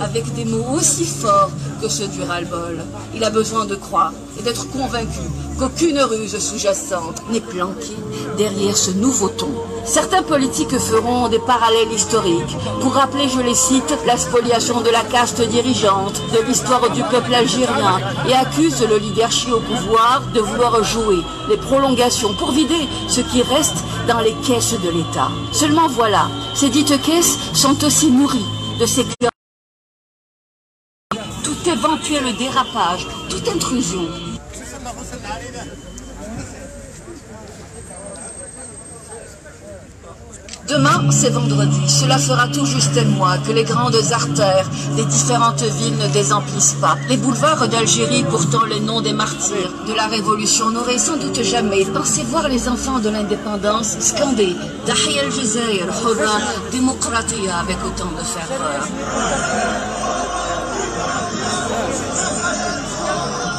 avec des mots aussi forts que ceux du ras-le-bol. Il a besoin de croire et d'être convaincu qu'aucune ruse sous-jacente n'est planquée derrière ce nouveau ton. Certains politiques feront des parallèles historiques pour rappeler, je les cite, la spoliation de la caste dirigeante, de l'histoire du peuple algérien et accusent l'oligarchie au pouvoir de vouloir jouer les prolongations pour vider ce qui reste dans les caisses de l'État. Seulement voilà, ces dites caisses sont aussi nourries de ces cœurs. Tout éventuel dérapage, toute intrusion. Demain, c'est vendredi. Cela fera tout juste un mois que les grandes artères des différentes villes ne désemplissent pas. Les boulevards d'Algérie, pourtant les noms des martyrs de la Révolution, n'auraient sans doute jamais pensé voir les enfants de l'indépendance scander « Tahia al-Jazair, Hurra, Démocratia » avec autant de ferveur.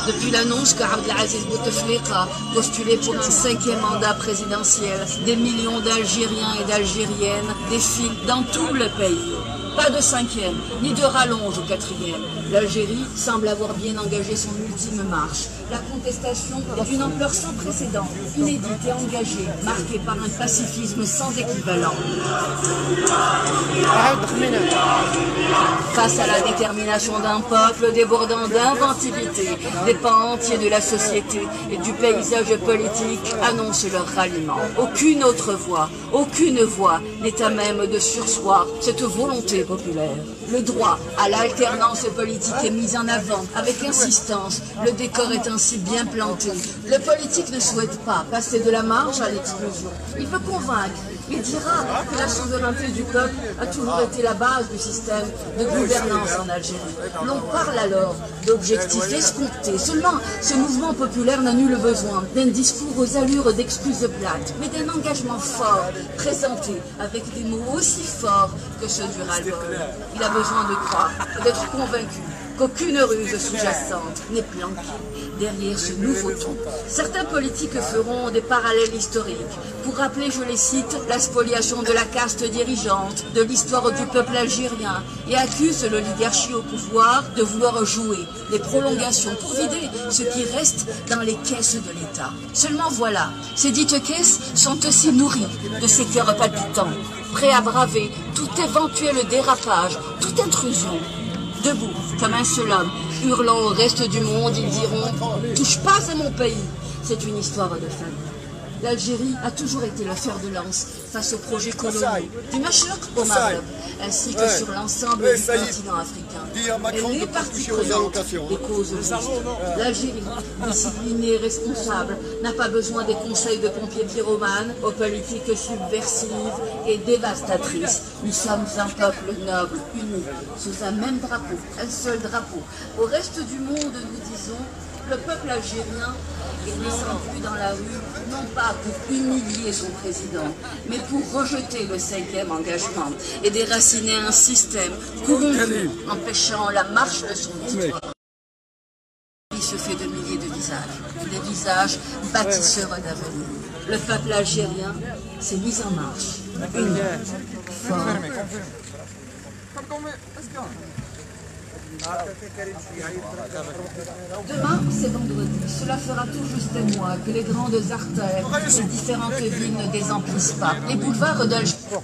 Depuis l'annonce qu'Abdelaziz Bouteflika postulait pour un 5e mandat présidentiel, des millions d'Algériens et d'Algériennes défilent dans tout le pays. Pas de 5e, ni de rallonge au 4e. L'Algérie semble avoir bien engagé son ultime marche. La contestation est d'une ampleur sans précédent, inédite et engagée, marquée par un pacifisme sans équivalent. Face à la détermination d'un peuple débordant d'inventivité, des pans entiers de la société et du paysage politique annoncent leur ralliement. Aucune autre voix n'est à même de surseoir cette volonté populaire. Le droit à l'alternance politique est mis en avant avec insistance. Le décor est ainsi bien planté. Le politique ne souhaite pas passer de la marge à l'exclusion. Il veut convaincre. Il dira que la souveraineté du peuple a toujours été la base du système de gouvernance en Algérie. L'on parle alors d'objectifs escomptés. Seulement, ce mouvement populaire n'a nul besoin d'un discours aux allures d'excuses plates, mais d'un engagement fort, présenté avec des mots aussi forts que ceux du ras-le-bol. Il a besoin de croire et d'être convaincu qu'aucune ruse sous-jacente n'est planquée derrière ce nouveau ton. Certains politiques feront des parallèles historiques pour rappeler, je les cite, la spoliation de la caste dirigeante, de l'histoire du peuple algérien et accusent l'oligarchie au pouvoir de vouloir jouer les prolongations pour vider ce qui reste dans les caisses de l'État. Seulement voilà, ces dites caisses sont aussi nourries de ces cœurs palpitants, prêts à braver tout éventuel dérapage, toute intrusion. Debout, comme un seul homme, hurlant au reste du monde, ils diront « Touche pas à mon pays !» C'est une histoire de famille. L'Algérie a toujours été le fer de lance face aux projets coloniaux, du Machriq au Maghreb, ainsi que sur l'ensemble du continent africain. Elle est partie prenante des causes justes. L'Algérie, disciplinée et responsable, n'a pas besoin des conseils de pompiers pyromanes aux politiques subversives et dévastatrices. Nous sommes un peuple noble, uni, sous un même drapeau, un seul drapeau. Au reste du monde, nous disons, le peuple algérien est descendu dans la rue, non pas pour humilier son président, mais pour rejeter le 5e engagement et déraciner un système corrompu, empêchant la marche de son titre. Il se fait de milliers de visages, des visages bâtisseurs d'avenir. Le peuple algérien s'est mis en marche, uni, fort. Demain, c'est vendredi. Cela fera tout juste un mois que les grandes artères des différentes villes ne désemplissent pas. Les boulevards d'Algérie.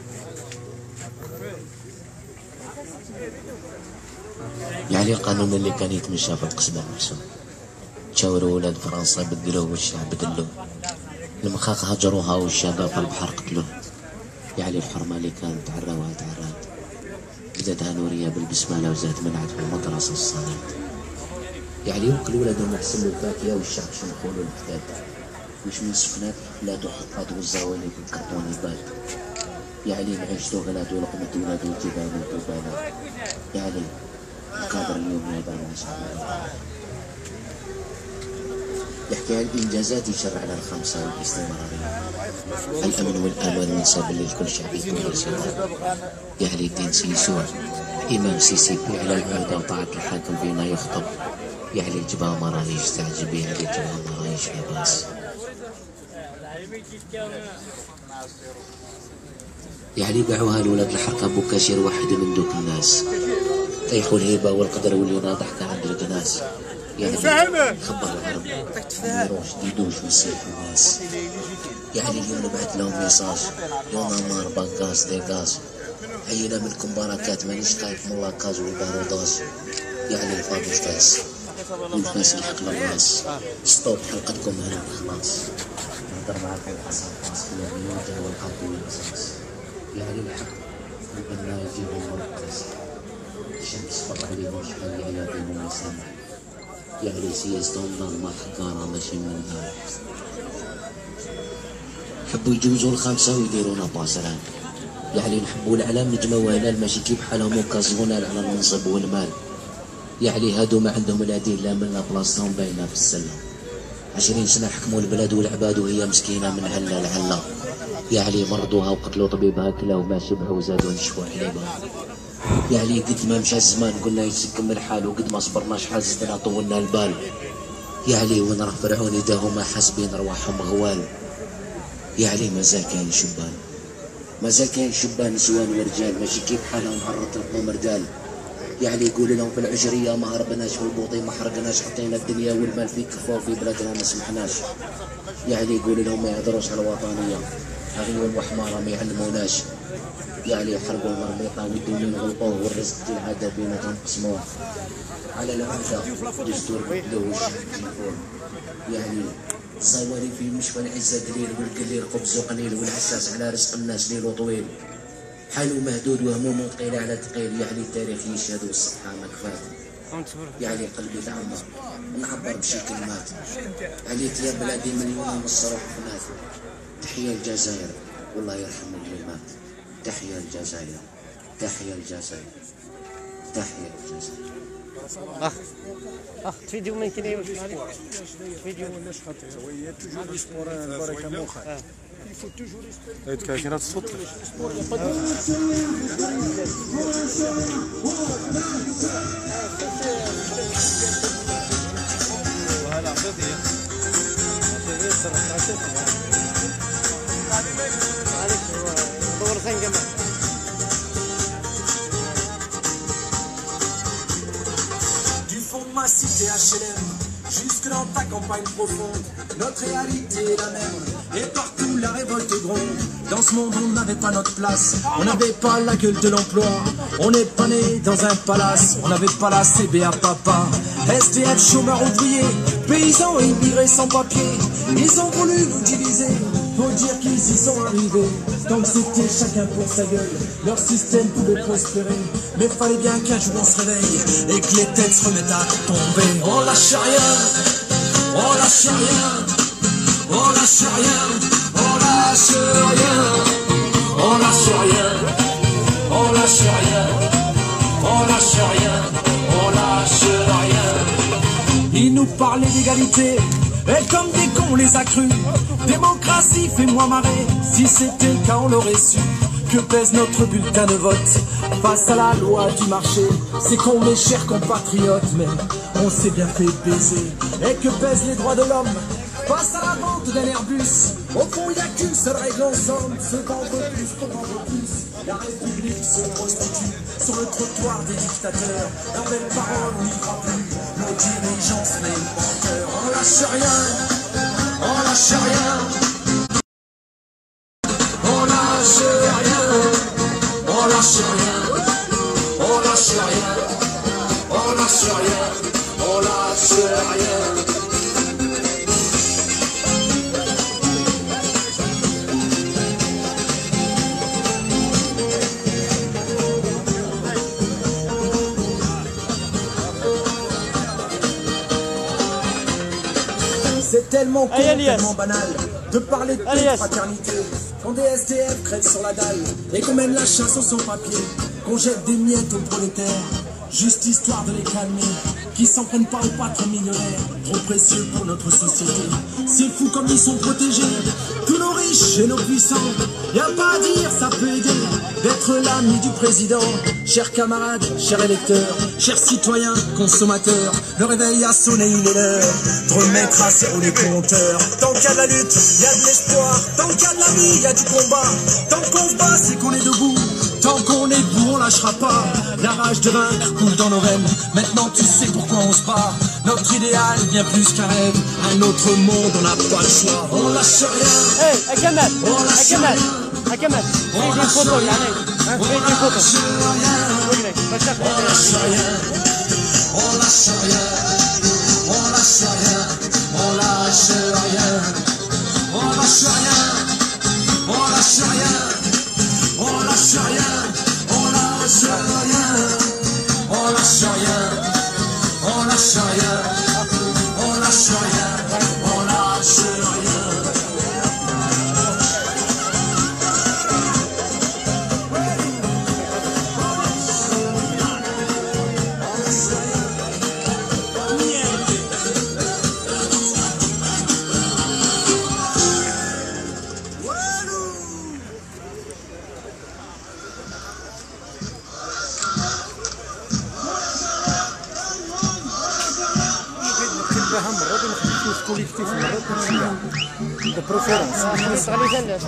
يعني القانون اللي كان يتمشى في القصبة نفسه تشاوروا ولاد فرنسا بدلوه والشعب بدلوه المخاخ هجروها والشباب في البحر قتلوه يعني الحرمة اللي كانت عراوها تعرات بدتها نورية بالبسملة وزاد منعت في المدرسة الصلاة يعني يمكن ولادهم يحسنوا الفاكهة والشعب شو نقولوا الحداد مش من سفنات لا تحفظ والزوالي بالكرتون البال يعني معيشتو غلات ولقمة ولاد والجبال والجبال يعني القادر اليوم يبان شعب يحكي عن الإنجازات يشرع على الخمسة والاستمرارية الأمن والأمان ونسب للكل شعب يكون سواء يعني الدين سيسوع إمام سيسي على العهدة وطاعة الحاكم فينا يخطب يعني الجبهة ما راهيش تعجب يعني الجبهة ما راهيش لباس يعني باعوها لولاد الحركة بوكاشير واحد من دوك الناس طيحوا الهيبة والقدر ولينا ضحكة عند الكناس يعني خبر العرب ما يروحش ديدوش ويسيح الناس يعني اليوم نبعث لهم ميساج يونا مار بانكاس ديكاس عينا منكم بركات مانيش خايف من الله كاز والباروداش يعني الفاضي فاس والفاس يحق للراس ستوب حلقتكم هنا خلاص نهضر معاكم الحسن فاس في البيوت والقلب والاساس يعني الحق البنا يجيبهم مركز الشمس فط عليهم شحال عياطيهم يسامح يعني سياستهم ظلمة حكارة ماشي من النار حبوا يجوزوا الخمسة ويديرونا باسران يعني نحبوا العلام نجمعوا هنا ماشي كي بحالهم اوكازيونال على المنصب والمال يعني هادو ما عندهم لا دين لا من لا بلاصتهم باينه في السلة 20 سنة حكموا البلاد والعباد وهي مسكينة من هلا لهلا يعني مرضوها وقتلوا طبيبها كلا وما شبعوا وزادوا نشفوا حليبها يعني قد ما مشى الزمان قلنا يتسكم الحال وقد ما صبرنا شحال زدنا طولنا البال يعني وين راه فرعون يداهم حاسبين رواحهم غوال يعني مازال كاين شبان مازال كاين شبان نسوان ورجال ماشي كيف حالهم عرض لكم رجال يعني يقول لهم في العشريه ما هربناش في البوطي ما حرقناش حطينا الدنيا والمال في كفا وفي بلادنا ما سمحناش يعني يقول لهم ما يهضروش على الوطنيه هذه وحماره ما يعلموناش يعني حرقوا المرميطه والدنيا غلطوه والرزق في العاده بيناتهم قسموه على العاده دستور بدلوه يعني صوري في مشفى العزة دليل والقليل خبز وقليل والحساس على رزق الناس ليل وطويل حاله مهدود وهمومه ثقيلة على ثقيل يعني التاريخ يشهد والصحة مكفات يعني قلبي تعمر نعبر بشي كلمات عليك يا بلادي مليون ونص روح فنات تحية الجزائر والله يرحم اللي مات تحية الجزائر تحية الجزائر تحية الجزائر فيديو ما يمكن يوقف عليه فيديو ولاش خاطر هي توجور السبور البركه موخا يفو توجور هاي كاينات الصوت وهلا عطيتي معليش دور ثاني جماعه Ma cité HLM, jusque dans ta campagne profonde, notre réalité est la même, et partout la révolte gronde. Dans ce monde on n'avait pas notre place, on n'avait pas la gueule de l'emploi, on n'est pas né dans un palace, on n'avait pas la CBA papa, SDF chômeurs ouvriers, paysans et immigrés sans papier, ils ont voulu nous diviser, faut dire qu'ils y sont arrivés, tant que c'était chacun pour sa gueule, leur système pouvait prospérer, mais fallait bien qu'un jour on se réveille, et que les têtes se remettent à tomber. On lâche rien, on lâche rien, on lâche rien, on lâche rien, on lâche rien, on lâche rien, on lâche rien, on lâche rien. Ils nous parlaient d'égalité, et comme des cons on les a crus. Démocratie, fais-moi marrer, si c'était le cas on l'aurait su. Que pèse notre bulletin de vote face à la loi du marché? C'est con mes chers compatriotes, mais on s'est bien fait baiser. Et que pèsent les droits de l'homme face à la vente d'un Airbus? Au fond il n'y a qu'une seule règle ensemble, se vendre plus pour vendre plus. La République se prostitue sur le trottoir des dictateurs. Leurs belles paroles on n'y croit plus, nos dirigeants sont des menteurs. On lâche rien, on lâche rien, on lâche rien, on lâche rien, on lâche rien, on lâche rien, on lâche rien. C'est tellement con, tellement banal de parler de fraternité. Quand des SDF crèvent sur la dalle et qu'on mène la chasse aux sans-papiers, qu'on jette des miettes aux prolétaires, juste histoire de les calmer, qui s'en prennent pas aux patrons millionnaires, trop précieux pour notre société. C'est fou comme ils sont protégés, tous nos riches et nos puissants. Y a pas à dire, ça peut aider. d'être l'ami du président. Chers camarades, chers électeurs, chers citoyens, consommateurs, le réveil a sonné, il est l'heure de remettre à zéro les compteurs. Tant qu'il y a de la lutte, il y a de l'espoir. Tant qu'il y a de la vie, il y a du combat. Tant qu'on se bat, c'est qu'on est debout. Tant qu'on est debout, on lâchera pas. La rage de vaincre coule dans nos veines. Maintenant tu sais pourquoi on se bat. Notre idéal bien plus qu'un rêve. Un autre monde, on n'a pas le choix. On lâche rien. Hey, أكمل On lâche أكمل rien. أكمل On فيدي lâche فوتو rien. يعني On فيدي lâche فوتو rien. وقلك بشاف On lâche rien. On lâche rien. On lâche rien. On lâche rien. On lâche rien. On lâche rien. On lâche rien. On lâche rien. On lâche rien. On lâche rien. On lâche rien. On lâche rien. نخدمها مرات ونخدم في كوليكتيف مرات كنمشيها دو بريفيرونس نستغل جلد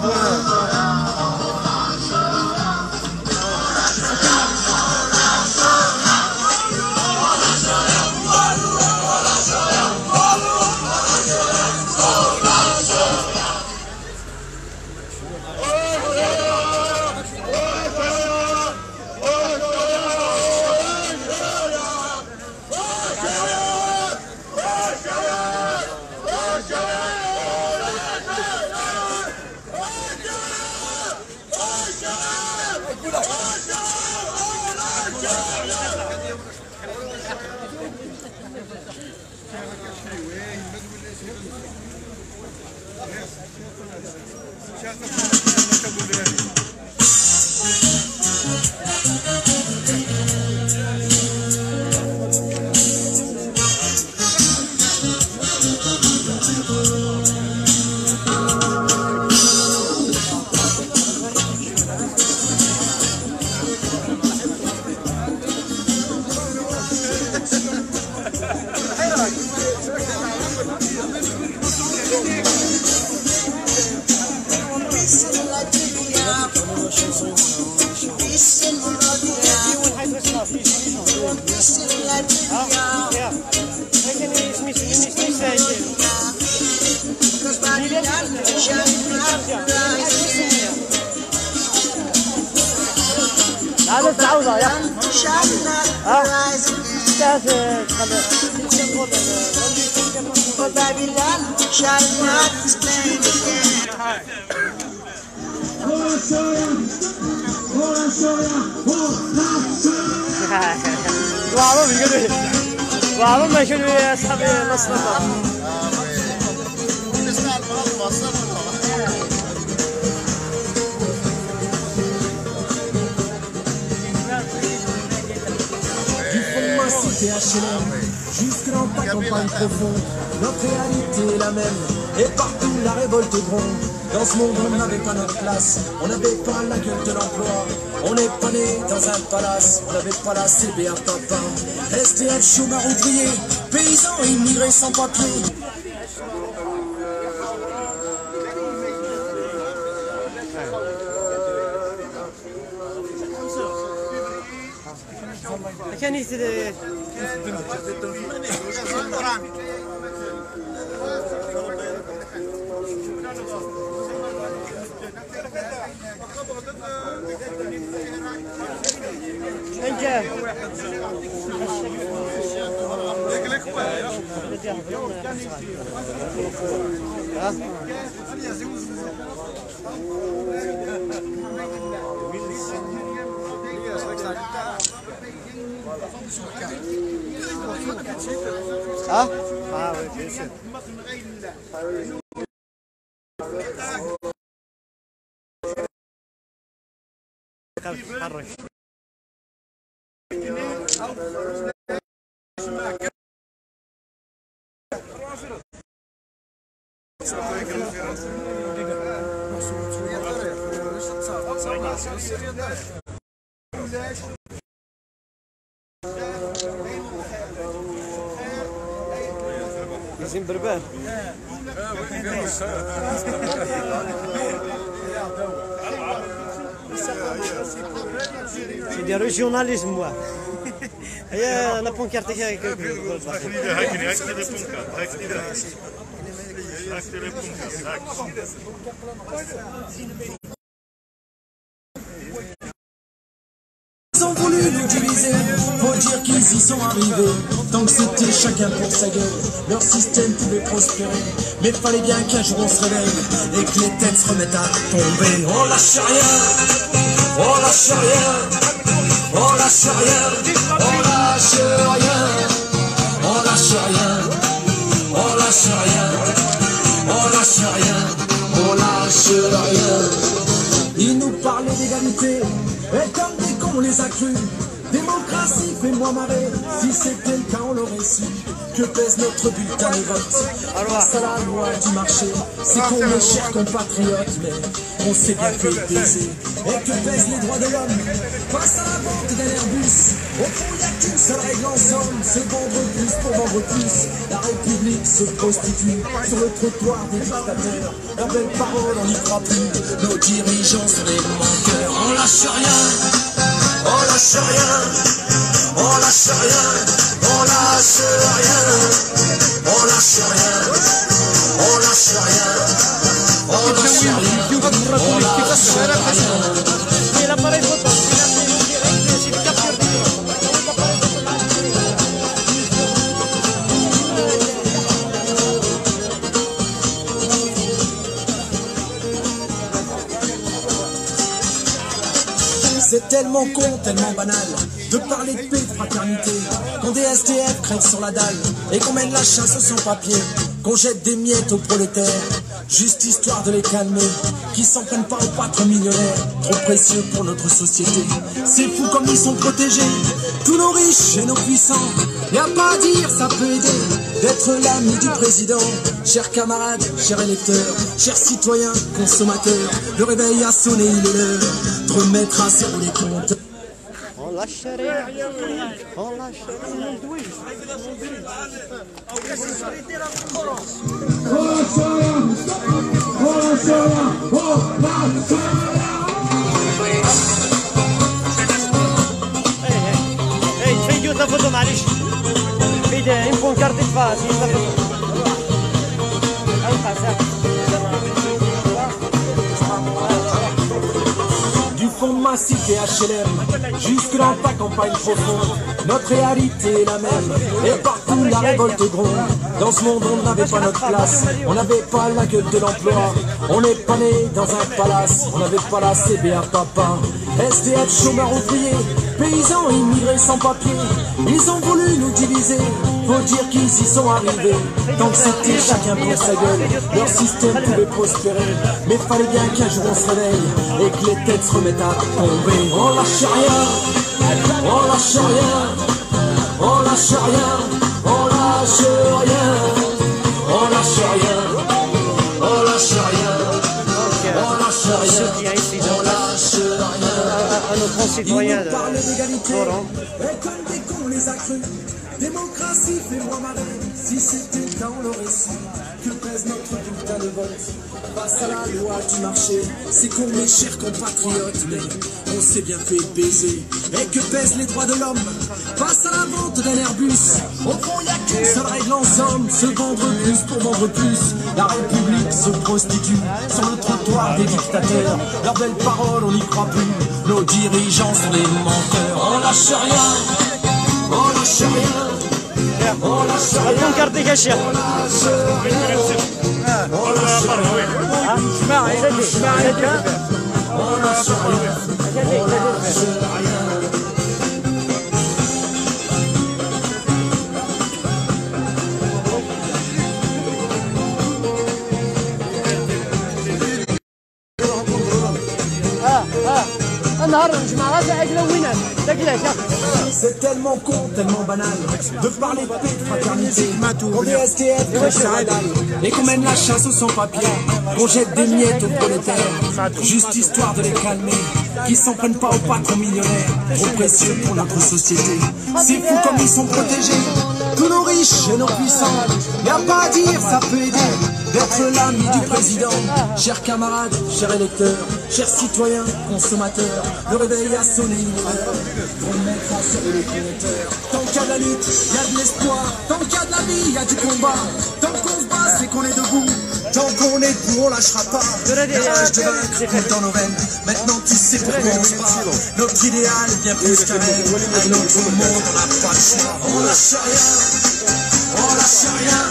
هذا تعوضه يا وعظم يقول وعظم ما يشوف يا اصحابي نصر Cité HLM, jusque dans ta campagne profonde, notre réalité est la même, et partout la révolte gronde. Dans ce monde on n'avait pas notre place, on n'avait pas la gueule de l'emploi, on n'est pas né dans un palace, on n'avait pas la CB à papa. SDF, chômeur ouvrier, paysans et immigrés sans papier. كان يصير انت ها؟ اه oui, bien sûr. تحرك يزين بربان c'est des régionalismes moi هي لا بونكارت هيك Ils ont voulu nous diviser, faut dire qu'ils y sont arrivés. Tant que c'était chacun pour sa gueule, leur système pouvait prospérer. Mais fallait bien qu'un jour on se réveille et que les têtes se remettent à tomber. On lâche rien, on lâche rien, on lâche rien, on lâche rien, on lâche rien, on lâche rien, on lâche rien, on lâche rien. Ils nous parlaient d'égalité, et comme des cons on les a crus. Démocratie, fais-moi marrer, si c'était le cas on l'aurait su. Que pèse notre bulletin de vote face à la loi du marché? C'est qu'on est chers compatriotes, mais on s'est bien fait baiser. Et que pèsent les droits de l'homme face à la vente d'un Airbus? Au fond, il n'y a qu'une seule règle ensemble, c'est vendre plus pour vendre plus. La République se prostitue sur le trottoir des dictateurs. Leurs belles paroles, on n'y croit plus. Nos dirigeants sont des menteurs. On lâche rien, on lâche rien, on lâche rien, on lâche rien, on lâche rien, on lâche rien, on lâche rien, on lâche rien. Et l'appareil photo, c'est une capture d'écran. C'est tellement con, tellement banal de parler de paix, de fraternité, quand des SDF crèvent sur la dalle et qu'on mène la chasse sans papier, qu'on jette des miettes aux prolétaires, juste histoire de les calmer, qui s'en prennent pas aux patrons millionnaires, trop précieux pour notre société. C'est fou comme ils sont protégés, tous nos riches et nos puissants. Y a pas à dire, ça peut aider d'être l'ami du président. Chers camarades, chers électeurs, chers citoyens, consommateurs, le réveil a sonné, il est l'heure de remettre à zéro les comptes. On lâche rien, on lâche rien. Hey, تفيدوا تفضلوا معليش. فيد يمكن كارت الفاس يتفضلوا. Du fond de ma cité HLM, jusque dans ta campagne profonde, notre réalité est la même, et partout la révolte gronde. Dans ce monde on n'avait pas notre place, on n'avait pas la gueule de l'emploi, on n'est pas né dans un palace, on n'avait pas la CBA papa. SDF, chômeurs ouvriers, paysans immigrés sans papier, ils ont voulu nous diviser, faut dire qu'ils y sont arrivés. Tant que c'était chacun pour sa gueule, leur système pouvait prospérer, mais fallait bien qu'un jour on se réveille et que les têtes se remettent à tomber. On lâche rien, on lâche rien, on lâche rien, on lâche rien, on lâche rien, on lâche rien, on lâche rien, on lâche rien. À nos concitoyens Ils nous parlent d'égalité, Laurent. et comme des cons on les a crus. Démocratie, fais-moi marrer, si c'était le cas on l'aurait su. Que pèse notre bulletin de vote face à la loi du marché? C'est qu'on est chers compatriotes, mais on s'est bien fait baiser. Et que pèsent les droits de l'homme face à la vente d'un Airbus? Au fond, y a qu'une seule règle en somme, se vendre plus pour vendre plus. La République se prostitue sur le trottoir des dictateurs. Leurs belles paroles, on n'y croit plus. Nos dirigeants sont des menteurs. On lâche rien, on lâche rien. On lâche rien, البون كارت كاشيا on lâche rien, on lâche rien, اسمع on lâche rien, on lâche rien. انا C'est tellement con, tellement banal de parler de paix, de fraternité, qu'on est SDF, et qu'on mène la chasse aux sans-papiers, qu'on jette des miettes aux prolétaires, juste histoire de les calmer, qui s'en prennent pas aux patrons millionnaires, trop précieux pour notre société. C'est fou comme ils sont protégés, tous nos riches et nos puissants. Y'a pas à dire, ça peut aider d'être l'ami du président. Chers camarades, chers électeurs, chers citoyens, consommateurs, le réveil a sonné une heure pour mettre en service les prédateurs. Tant qu'il y a de la lutte, il y a de l'espoir. Tant qu'il y a de la vie, il y a du combat. Tant qu'on se bat, c'est qu'on est debout. Tant qu'on est debout, on lâchera pas. La rage de vaincre coule dans nos veines. Maintenant tu sais pourquoi on se bat. Notre idéal bien plus qu'un rêve. Un autre monde, on n'a pas le choix. On lâche rien, on lâche rien,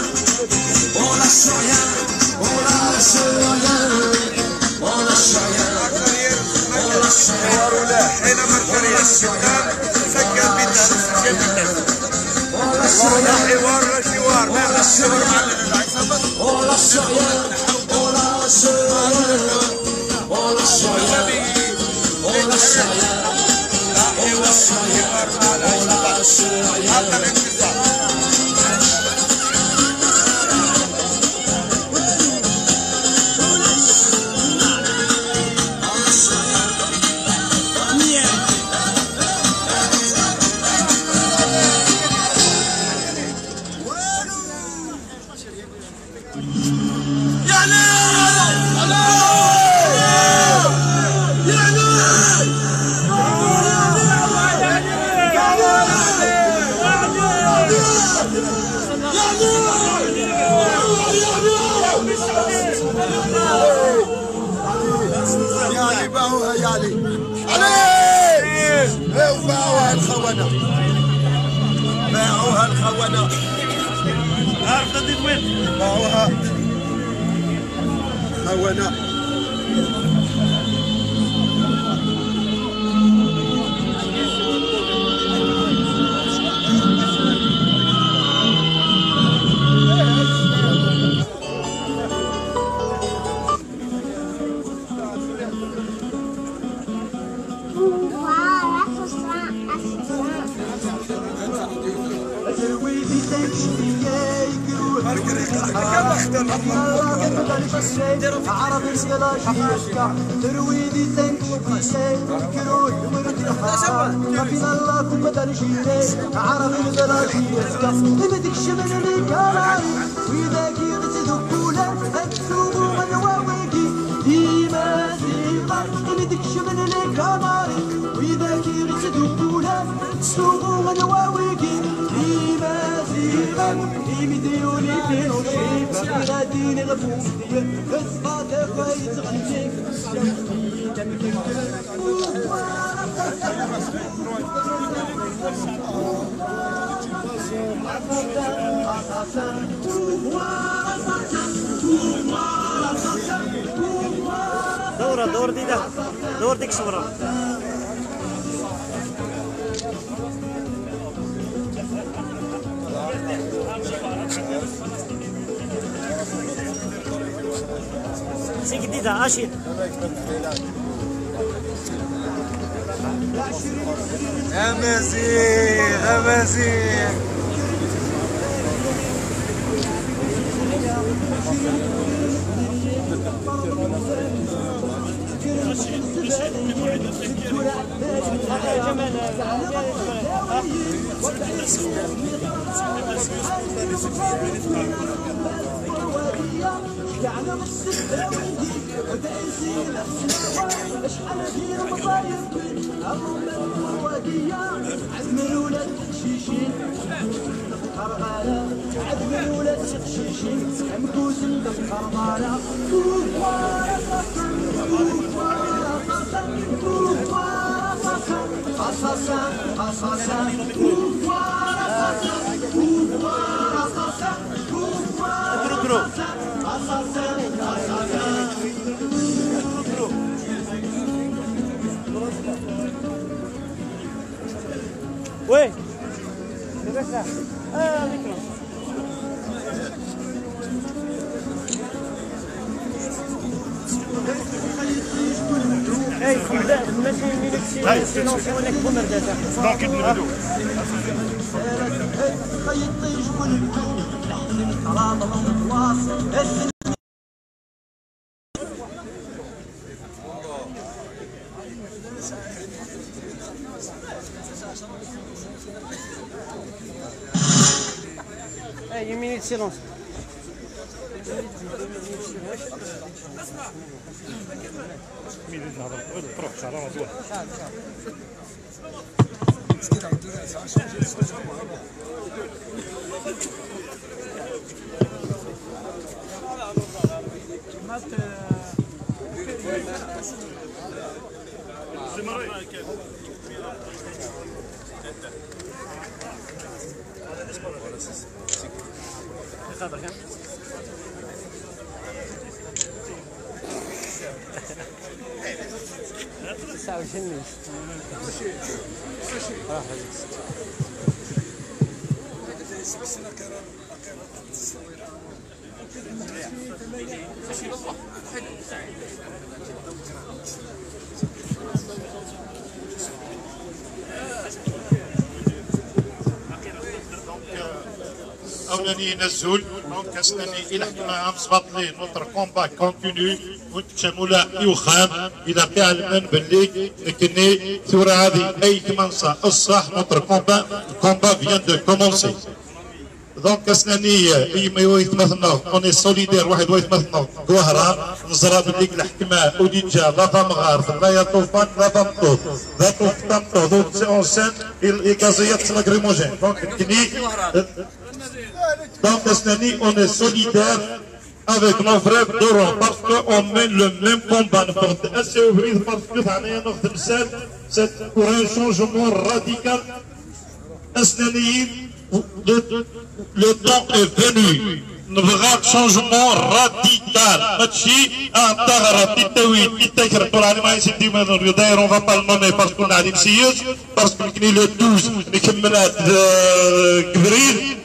on lâche rien, on lâche rien, on lâche rien, on lâche باعوها الخونة عارف تدير وين باعوها خونة عربي بلاش يشكع ترويدي تنكشي كروي ورد الحال ما فينا الله بدل شيء عربي بلاش يشكع بدك شمن الكلام واذا كي تذكوله تكتبوا من واويكي ديما ديما بدك شمن الكلام واذا كي تذكوله تكتبوا من واويكي ديما ديما يمديوني في نوشي بلاديني غفوزي غصبات فايت غنجيك دورة دور دي ده دور ديك صورة سي جديدة عاشر أمازيغ أمازيغ كعنا بالسلة ويدي وتأسيل السنوات اشحال في المصايب أمم الوادية عزم الولاد شيشين الخرغالة عزم الولاد شيشين مكوس الخرغالة كوفوارا صاصا كوفوارا صاصا قصصا قصصا كوفوارا صاصا كوفوارا صاصا كوفوارا وين؟ لبسها ميكرو ماشي مينوت سيلونسي ولك بومرداتا دونك نبدو اي مينوت سيلونس مين نهضر تروح شعرات واحد أولاني نزول دونك استني إلى حكمة مصبط لي نوتر كومبا كونتينيو وتشمولا يوخام إلى قاع المن باللي لكني ثورة هذه أي كمانصة الصح نوتر كومبا فيان دو كومونسي دونك استني أي ما يتمثلنا أوني سوليدير واحد يتمثلنا ظهرا نزرى باللي الحكمة أوديجا لا فام غارث لا يا طوفان لا فام طوف لا طوف طوف أونسان الإيكازيات لاكريموجين دونك كني Donc, on est solidaire avec nos frères d'Europe parce qu'on mène le même combat. C'est pour un changement radical. Le temps est venu. نبغى changement radical. ماشي انتغرت التويت التكر طول على ما يسدي من الرياضير on va pas le nommer parce qu'on a des سيوس parce que le 12 نكملات كبرير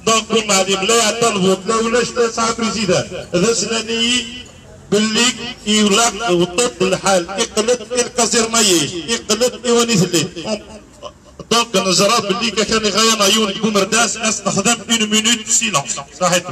دونك كنا عليهم لا يعترضوا لا ولاش تسعة بريزيدان هذا سناني باللي يولاق وطب الحال يقلد الكازيرمايش يقلد ايوانيث الليل دونك نزرى باللي كان غاية عيون بومرداس استخدم 1 مينوت سيلونس صحيح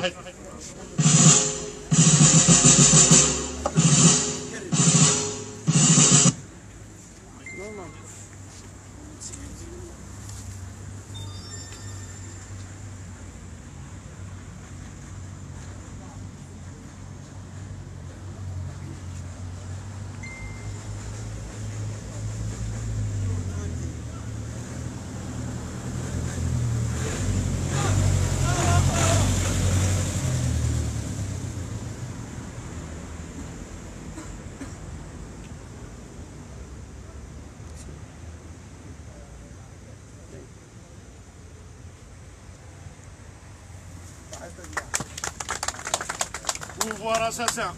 Pouvoir assassin.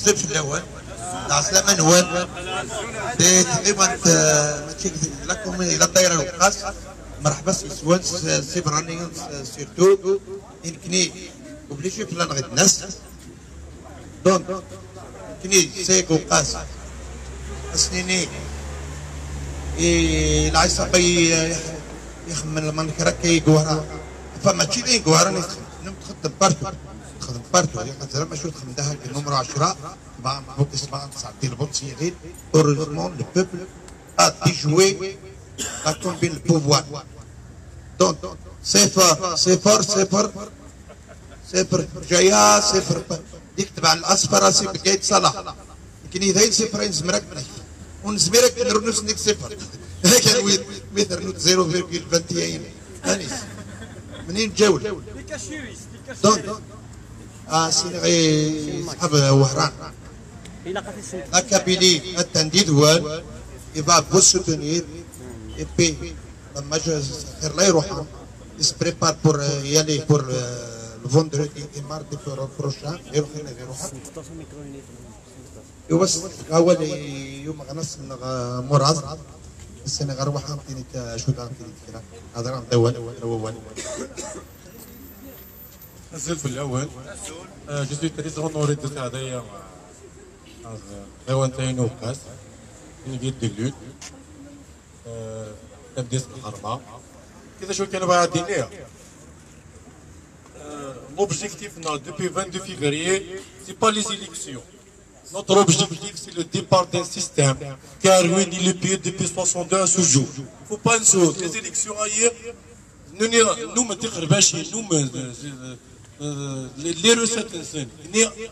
الزب في الاول العسلامه نوال تقريبا ماشي لكم الى الدائره الوقاص مرحبا سوان سيبرانيون سيرتو يمكنني وبليشي في لنغيد الناس دونك يمكنني سيك وقاص اسنيني العيسى يخمن لما كي جوهرة فما تشي لين جوهرة نخدم بارتو خاطر ما شو تخدمها النمرة 10 مع اسمها ساعتين البونسي غير heureusement le peuple a déjoué la combine le pouvoir donc صفر جاية صفر ديك تبع الأصفر سي بقيت صلاح لكن إذا صفرين زمرك ونزمرك نرنوس ديك صفر هيك مثل نوت 0.21 أنيس منين جاول دونك سينغي صحاب وهران la Kabylie attendit douane il va vous soutenir et puis il se prépare pour y aller pour le vendredi et mardi prochain يوصل أول يوم غنص مراد السنة غروح عمتيني شو عمتيني كذا هذا رقم الأول الزلف الأول je suis très honoré de هذايا غوانتين وقاس من بيد دلوت تبديس الحرمة كذا شو كانوا باعدين ليها l'objectif depuis 22 février c'est pas les élections. Notre objectif, c'est le départ d'un système qui a ruiné le pays depuis 62 à ce jour. Il ne faut pas une chose. Les élections ailleurs, nous, les recettes,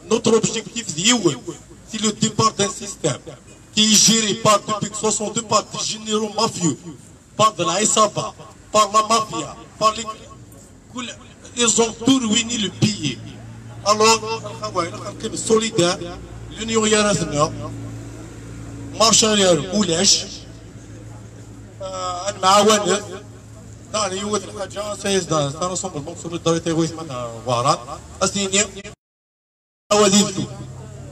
notre objectif, c'est le départ d'un système qui est géré depuis 62 par des généraux mafieux, par de la SAPA, par la mafia, par les... Ils ont tout ruiné le pays. Alors, on est solidaire. l'Union européenne marche arrière ولاش المعاونة تاع يوث الحاجة سيزداد تاع نصب المنصور الدولي تيغويث مع وارات أسنيني أوديتو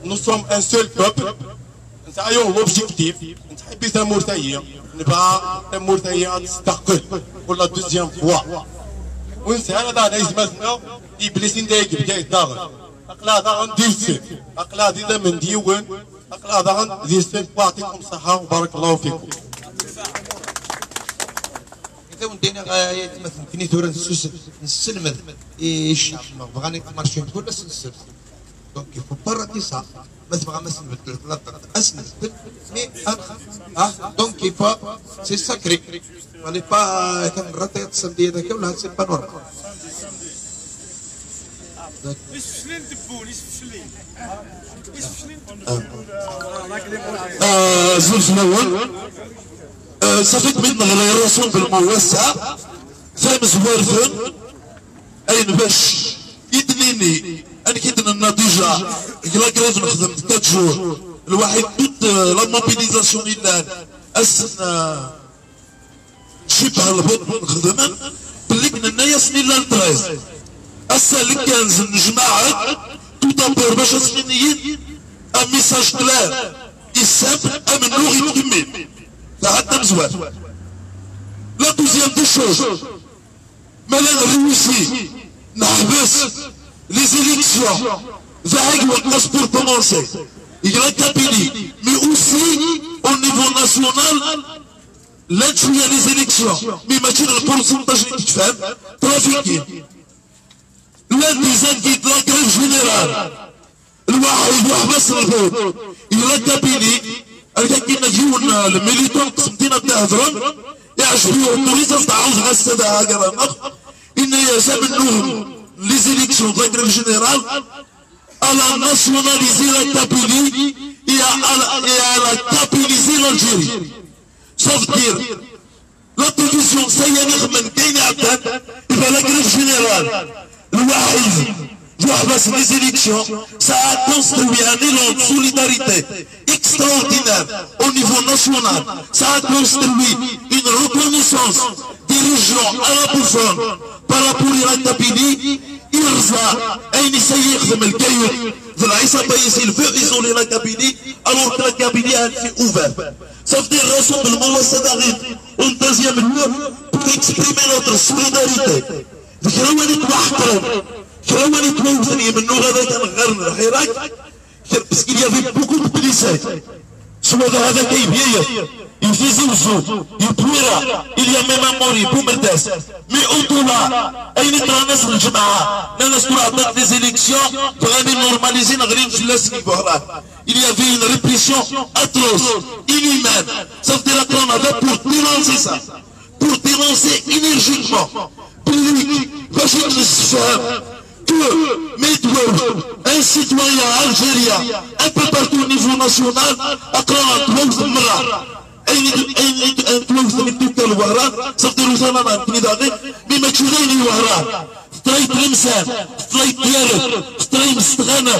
nous sommes un seul peuple نتاعيو l'objectif نتحبي تمورتايا نبغى تمورتايا تستقل ولا دوزيام فوا ونسال هذا يسمى إبليس ندايق بداية داغر أقلا هذا غندير أقلا هذا من ديوان أقلا هذا غندير يعطيكم الصحة وبارك الله فيكم. إذا ودينا مثلا كني تورا نسلم الشعب بغاني مارشي تقول بس نسلم دونك يفو برا ça بس بغا ما نبدل أسند مي دونك يفو سي ساكري مالي با كان راتي تصدي هذاك ولا سي با نورمال زوج الأول صافيت من غيراسيون بالموسع فاهم زوارفن أين باش يدنيني أنا كيدنا ديجا كلا لازم نخدم 3 جور الواحد توت لا موبيليزاسيون اللي أسنا شبه البوط نخدم باللي كنا نايا سنين لا 13 أسا اللي كنز نجمع تو دابور باش سنيين ان ميساج كلار يساب من لغة يكمل لحد مزوال لا دوزيام دي شوز مالا نريوسي نحبس لي زيليكسيون ذاك والباسبور كومونسي يلا كابيني مي اوسي او نيفو ناسيونال لا شويه لي زيليكسيون مي ماشي البورسونتاج اللي تفهم ترافيكي لا ديزانكيت لا كريف جينيرال الواحد يحبس الفوت يلا كابيني هكا كيما نجيو الميليتون قسمتينا تاع هضرم يعجبو التوريزم تاع عاوز غسدا هكا إن يجب النور les élections de la grève générale à la nationaliser la Kabylie et à la kabyliser l'Algérie. Ça veut dire la division سيانيخ من كاين عباد يبقى la grève générale الواحد يحبس les élections ça a construit un élan de solidarité extraordinaire au niveau national. Ça a construit une reconnaissance des régions arabophones par rapport à la Kabylie. يرزع أي كاين يسيي يخدم الكايوت في العصابه يسيل في ايزولي لا كابيني الوغ لا كابيني في اوفر صافي دير راسو بالمواصله غير اون دوزيام لو بور اكسبريمي نوتر سوليداريتي كراواني توحدهم كراواني توثني منو هذا كان غير الحراك بس كي يافي بوكو دو بليسات سوا هذا كيبيا il fait Zouzou, il pourra, il y a même un mori, Boumerdes. Mais au-delà, il y a un Jama'a, les élections, pour aller normaliser il y avait une répression atroce, inhumaine. Ça veut dire qu'on avait pour dénoncer ça, pour dénoncer énergiquement, public, que Medoued, un citoyen algérien, un peu partout au niveau national, a créé un تلوث من تلك الوهران صفتي روسانا ما تنيداغي بما تشوفيني وهران ستريت لمسان ستريت ديالك ستريت مستغنى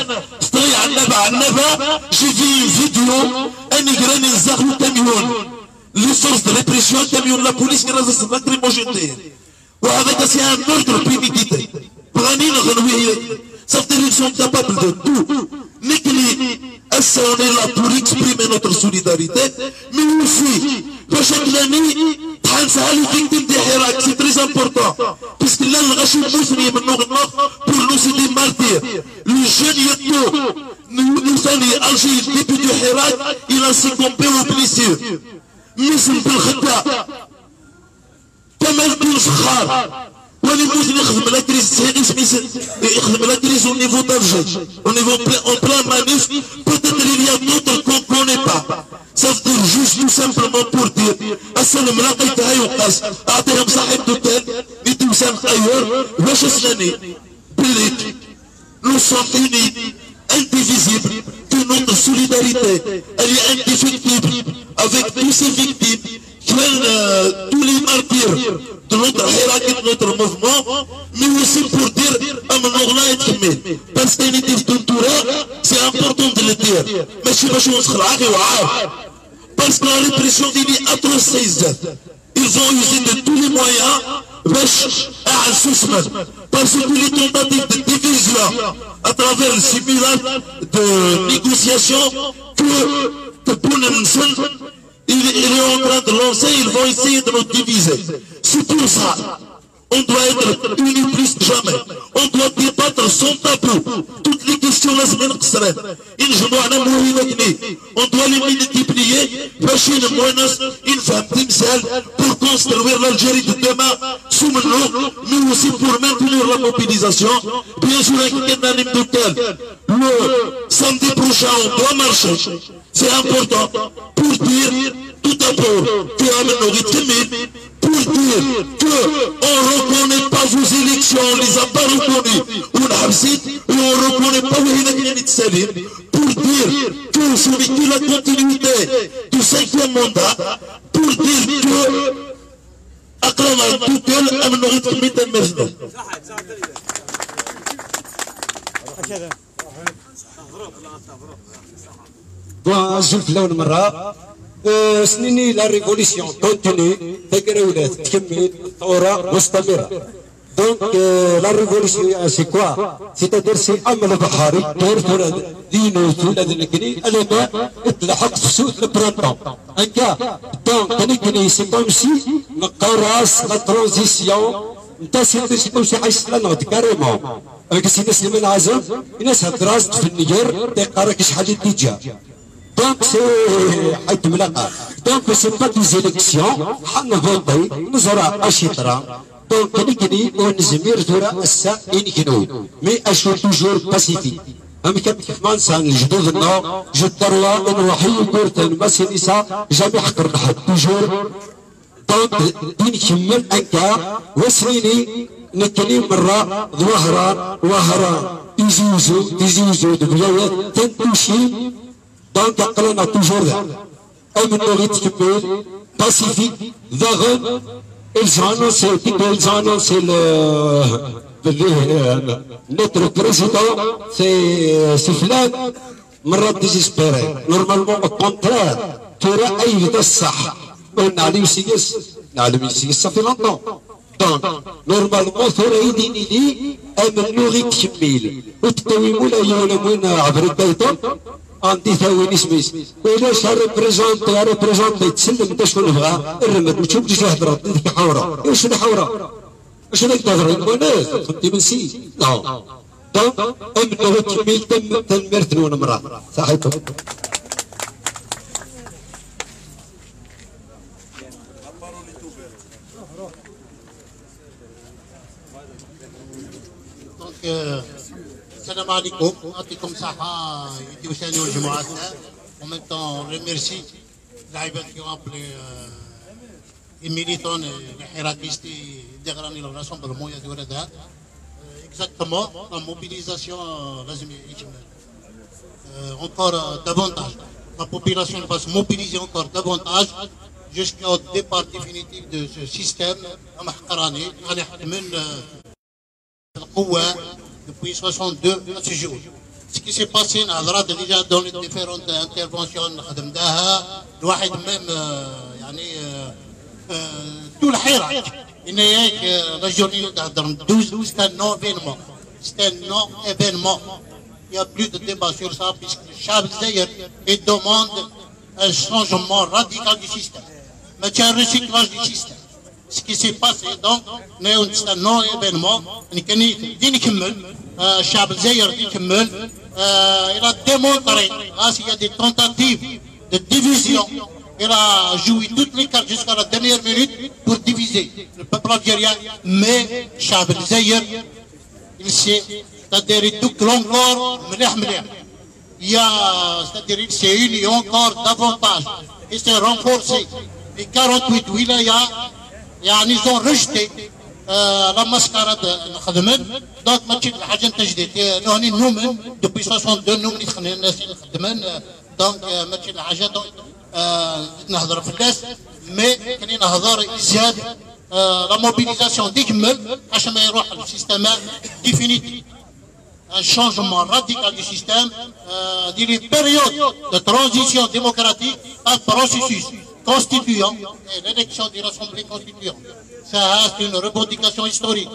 ستريت عنبا جي في فيديو اني جراني نزاغلو كاميون لي سورس دو ريبريسيون كاميون لا بوليس كي راه لاكريموجين وهذاك سي ان اوردر بريميديتي بغاني نغنويه صفتي ils sont capables de tout نكلي on est là pour exprimer notre solidarité, mais aussi, pour chaque année, les victimes des Hirak, c'est très important, puisque là, le Rachid Mousri, pour nous, c'est des martyrs. Le jeune Yato, nous sommes Alger, député Hirak, il a succombé aux blessures. Muslim Belkhata, Kamal Bin Fakhar, ولموت يخدم لا كريس يخدم لا كريس au niveau d'Alger, au niveau en plein manif, peut-être il y a d'autres qu'on ne connaît pas. Ça veut dire juste tout simplement pour dire السلام لقيتها يقاس أعطيهم صاحب دوتيل يتوسم أيور باش اسناني بليك nous sommes unis, indivisibles, que notre solidarité elle est indéfectible avec tous ces victimes, tous les martyrs de notre Hirak et de notre mouvement, mais aussi pour dire parce qu'il c'est important de le dire. Mais je parce que la répression est atroce. Ils ont usé de tous les moyens parce que les tentatives de division à travers le simulacre de négociation que Bounenson il est en train de lancer, ils vont essayer de nous diviser. C'est pour ça, on doit être unis plus que jamais. On doit débattre sans tabou. Toutes les questions, on doit les multiplier. Une femme timsel pour construire l'Algérie de demain sous le nom, mais aussi pour maintenir la mobilisation. Bien sûr, le samedi prochain, on doit marcher. C'est important pour dire tout d'abord que pour dire qu'on ne reconnaît pas vos élections, on ne les a pas reconnues, et on ne reconnaît pas pour dire que ce n'est que la continuité du 5e mandat, pour dire que أقرنا الدول أمن نغيط كمية المجنة. زلت لون مرة سنيني لا ريفوليسيون كونتيني تقرأ تكمل ثورة مستمرة. Donc la révolution c'est quoi? C'est-à-dire c'est عمل بحري دور دينو ولاد الكني الما تلحق في سوق البرانتون هكا. donc كني c'est comme si نقراص لا ترانزيسيون نتا سي كوم شي حاجه لا نوض كاريمون كسي ناس اللي من العزم الناس دراسه في النيجر تقراك شحال تيجا. donc c'est حيت ملاقه donc c'est pas des élections حنفوطي نزرع اشيطره. donc كني ونزمير ثورة السا إنكنو مي أشو توجور باسيفيك. هم كيف ما نسان الجدود النو جد دروا إن وحي كورتن بس النساء جامي حقر نحط توجور. donc دين كمل أنكا وسنيني نكني مرة وهران يزوزو دبيوات تنتوشي. donc قلنا توجور ذا أمن نغيت كمل باسيفيك ذاغن. Ils ont annoncé notre président, c'est Flan, مرة désespéré. Normalement au contraire, ترى أي الصح. نعلم سيجس ça fait longtemps. donc normalement ثورة يديني أمن لغي تكميل وتداوي مولا يولا وين عبر البيضون عندي ثاوي نسميس ولاش ريبريزونتي تسلم انت شكون بغا الرمد وتشوف كيفاش تهضر ديك حوره واش هذه حوره واش هذاك تهضر الناس فهمتي من سي نو دونك امن لغي تكميل تم تنمرتن وانا مراه صحيتو السلام عليكم يعطيكم الصحة يديو ثاني والجمعة en même temps on remercie اللاعبين qui ont appelé les militants les حراكيستي ديغراني le rassemblement يا دور هذا exactement la mobilisation لازم يكمل encore davantage la population va se mobiliser encore davantage jusqu'au départ définitif de ce système محقراني غادي يحتمل القوة depuis 62 à ce jour. Ce qui s'est passé déjà dans les différentes interventions خدمناها الواحد même يعني tout الحراك إن هيك la journée تهضر 12 c'est un non-événement. C'est un non-événement. Il n'y a plus de débat sur ça puisque le chef الجزائر demande un changement radical du système. Mais un recyclage du système. Ce qui s'est passé donc c'est un non-événement. الشعب الجزائري يكمل il a démontré grâce il y a des tentatives de division il a joué toutes les cartes jusqu'à la dernière minute pour diviser le peuple algérien mais الشعب الجزائري il s'est c'est-à-dire il took l'encore مليح il y a c'est-à-dire il s'est uni encore davantage il s'est renforcé les 48 wilayas يعني ils ont rejeté la mascarade الخدمات دونك ماشي حاجه تجديد نهني نؤمن دوبي 62 نؤمن يتخنى الناس الخدمان دونك ماشي حاجه نهضر في الناس مي كاين نهضر زياد لا موبيليزاسيون تكمل عشان ما يروح السيستم ديفينيتيف un changement radical du système d'une période de transition démocratique un processus constituant et l'élection de l'Assemblée constituante. Ça c'est une revendication historique.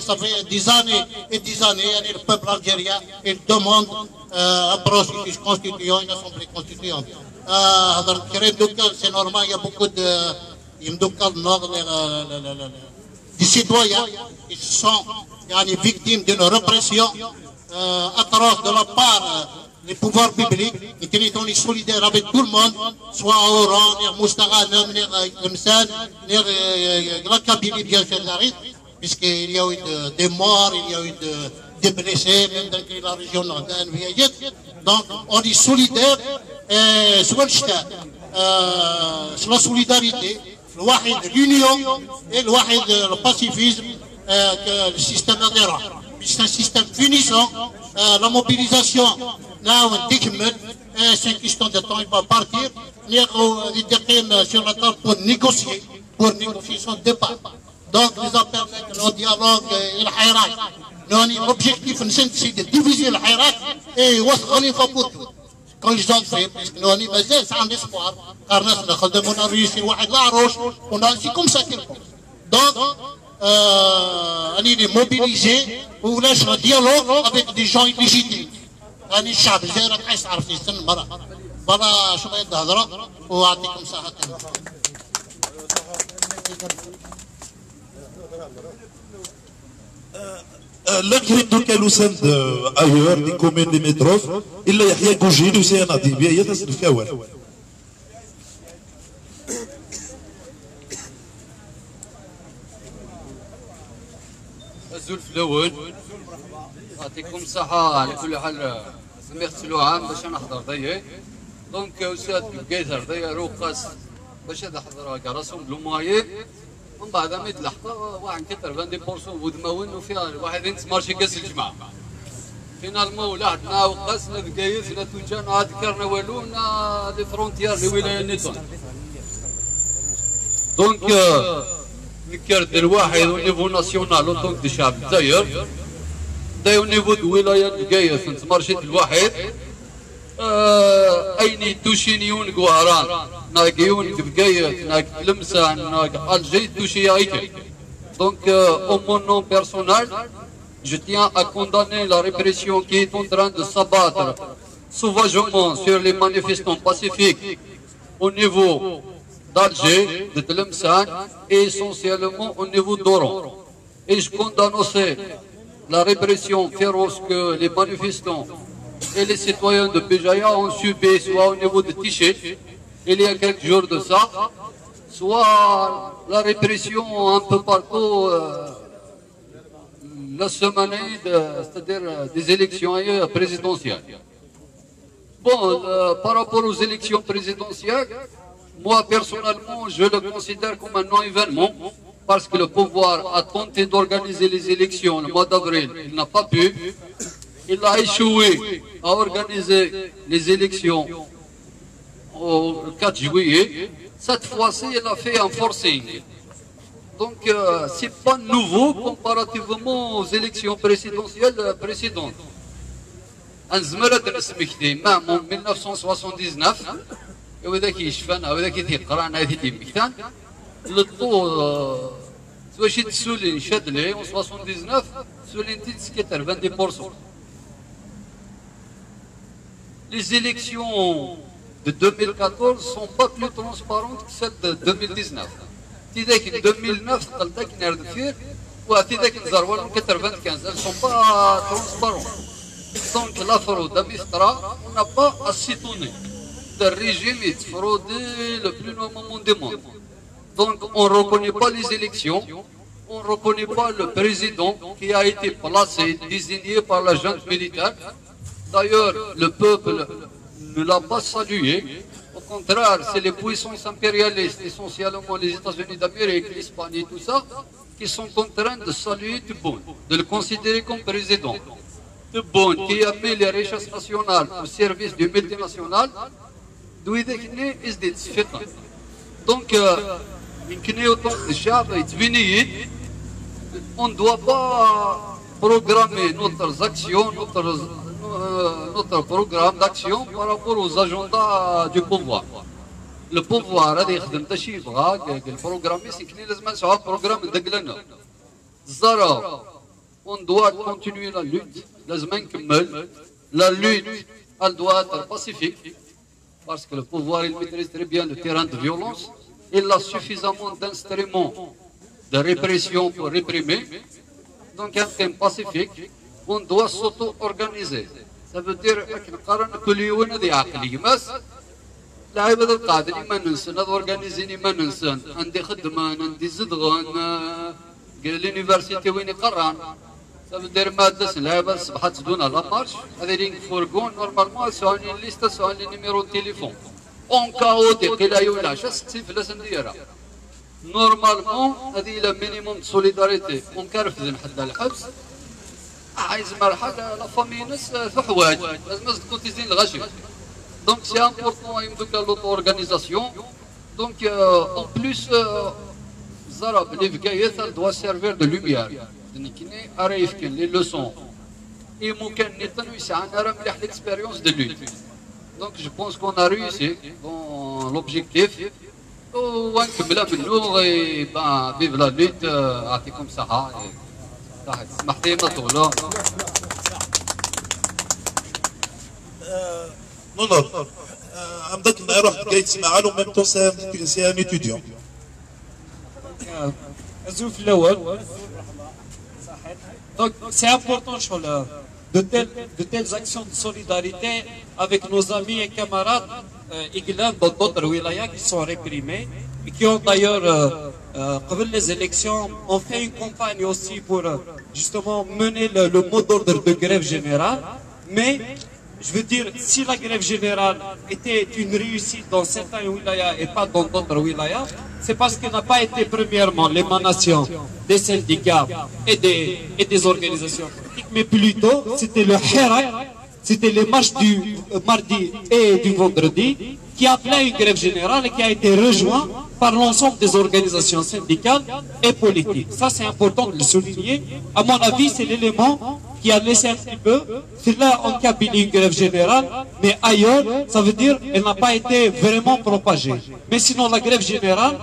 Ça fait des années et des années, le peuple algérien il demande un processus constituant, une Assemblée constituante. C'est normal, il y a beaucoup de des citoyens qui sont victimes d'une répression atroce de la part des pouvoirs publics et qui sont solidaires avec tout le monde, soit à Oran, ni à Moustaghan, ni à Tlemcen, ni à la Kabylie, bien sûr, puisqu'il y a eu des morts, il y a eu des blessés, même dans la région nordane. Donc, on est solidaires, soit la solidarité, l'union et le pacifisme que le système adhérent. C'est un système finissant, la mobilisation, là on décimène, c'est une question de temps, il va partir, il sur la table pour négocier son départ. Donc les appels, le dialogue et le Hirak, l'objectif c'est de diviser le Hirak et on y va pour tout. Quand ils ont fait, parce que nous c'est un espoir, car nous avons réussi, c'est comme ça qu'il faut. Donc, on est mobilisé, on laisse le dialogue avec des gens illégitimes. أنا الشعب الجزائري راح يعرف في سن مرة شوية الهضرة وأعطيكم صحة. لا كريم دوكا لوساند ايور دي كومين ليميتروف الا يحيى كوجيل وسيناطي بها هي تصل الكوان. الزول في الاول يعطيكم الصحة. على كل حال سميت عام باش نحضر ضيق دونك استاذ بقيثر ضيق روقاس باش نحضر كراسهم بلومايين من بعد ما يتلحق واحد كتر 20% ودماون وفيها واحد انت مارشي كاس الجماعة فينالمون ولحدنا وقاسنا بقايثنا توجانا ذكرنا والونا لي فرونتيير لي ولاية نيتون دونك نكرت الواحد او نيفو ناسيونال دونك دي شعب الجزائر دا او نيفو دو ولاية القايث انت مارشيت الواحد اين توشينيون قواران ناقيون بقايث ناق لمسان ناق الجي توشي ايكا Donc, au mon nom personnel, je tiens à condamner la répression qui est en train de s'abattre sauvagement sur les manifestants pacifiques au niveau d'Alger, de Tlemcen et essentiellement au niveau d'Oran. Et je condamne aussi la répression féroce que les manifestants et les citoyens de Béjaïa ont subi, soit au niveau de Tiché, il y a quelques jours de ça, soit la répression un peu partout la semaine, c'est-à-dire des élections présidentielles. Bon, par rapport aux élections présidentielles, moi personnellement, je le considère comme un non-événement parce que le pouvoir a tenté d'organiser les élections le mois d'avril, il n'a pas pu. Il a échoué à organiser les élections au 4 juillet. Cette fois-ci, il a fait un forcing. Donc, ce n'est pas nouveau comparativement aux élections présidentielles précédentes. En 1979, le taux de Chadley en 79, c'était 20%. Les élections de 2014 ne sont pas plus transparentes que celles de 2019. En 2009, elles ne sont pas transparentes. Donc la fraude à Mistra, on n'a pas à s'étonner. Le régime est fraudé le plus normalement du monde. Donc on ne reconnaît pas les élections, on ne reconnaît pas le président qui a été placé, désigné par la junte militaire. D'ailleurs, le peuple ne l'a pas salué. Au contraire, c'est les puissances impérialistes, essentiellement les États-Unis d'Amérique, l'Espagne et tout ça, qui sont en train de saluer Tebboune, de le considérer comme président. Tebboune, qui a mis les richesses nationales au service du multinational, donc, on ne doit pas programmer nos actions, notre programme d'action par rapport aux agendas du pouvoir. Le pouvoir, le programme, c'est un programme de Glana. On doit continuer la lutte, la lutte, elle doit être pacifique, parce que le pouvoir, il maîtrise très bien le terrain de violence, il a suffisamment d'instruments de répression pour réprimer, donc un thème pacifique, on doit s'auto-organiser. Ça veut dire que l'université ça veut dire que les صبحت تدونا لا مارش هذه فورغون نورمالمون سواء ليست سواء النيميرو تليفون اون كاوتي قيلا يولا 60 فلاس نديرها نورمالمون هذه لا مينيموم سوليداريتي ونكرف حتى الحبس عايز مرحله لا فامي ناس في حوايج لازم تكوتيزين الغاشي دونك سي امبورطون يمدوك لوطو اورغانيزاسيون دونك اون بلوس زرب لي فكايات دوا سيرفير دو لوميير كني عارف كاين لي لوسون اي ممكن نيطن يسعنا راه مليح ليكسبيريونس دو لوت دونك جو بونس كون ا ريوسي دون لوبجيكتيف ونكملها منو با فيف لا لوت يعطيكم صحه صحه اسمح لي مطوله نونور عندك نروح جايت مع له ميم طون سي ان étudiant الزوف الاول. Donc c'est important de telles actions de solidarité avec nos amis et camarades Iglan dans d'autres wilayas qui sont réprimés et qui ont d'ailleurs, avant les élections, ont fait une campagne aussi pour justement mener le mot d'ordre de grève générale. Mais je veux dire, si la grève générale était une réussite dans certains wilayas et pas dans d'autres wilayas, c'est parce qu'elle n'a pas été premièrement l'émanation des syndicats et des organisations politiques, mais plutôt c'était le Hirak, c'était les marches du mardi et du vendredi qui appelait une grève générale et qui a été rejoint par l'ensemble des organisations syndicales et politiques. Ça c'est important de le souligner. À mon avis, c'est l'élément qui a laissé un petit peu, c'est là en Kabylie une grève générale, mais ailleurs, ça veut dire qu'elle n'a pas été vraiment propagée. Mais sinon la grève générale,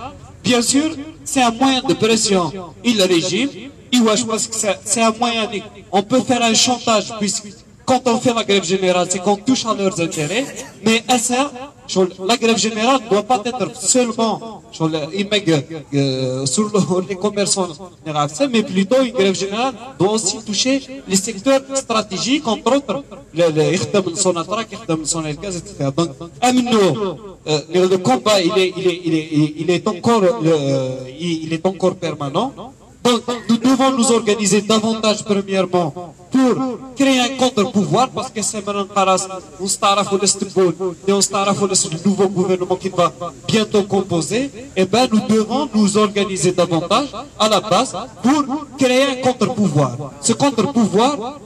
Bien sûr, c'est un moyen de pression. Et le régime, je pense que c'est un moyen. On peut faire un chantage, puisque quand on fait la grève générale, c'est qu'on touche à leurs intérêts. Mais ça, la grève générale ne doit pas être seulement sur les commerçants, mais plutôt une grève générale doit aussi toucher les secteurs stratégiques, entre autres, le Sonatrach, le Sonelgaz, etc. Donc, le combat, il est encore permanent. Donc, nous devons nous organiser davantage, premièrement, pour créer un contre-pouvoir, parce que c'est maintenant on le nouveau gouvernement qui va bientôt composer, et bien nous devons nous organiser davantage à la base pour créer un contre-pouvoir. Ce contre-pouvoir,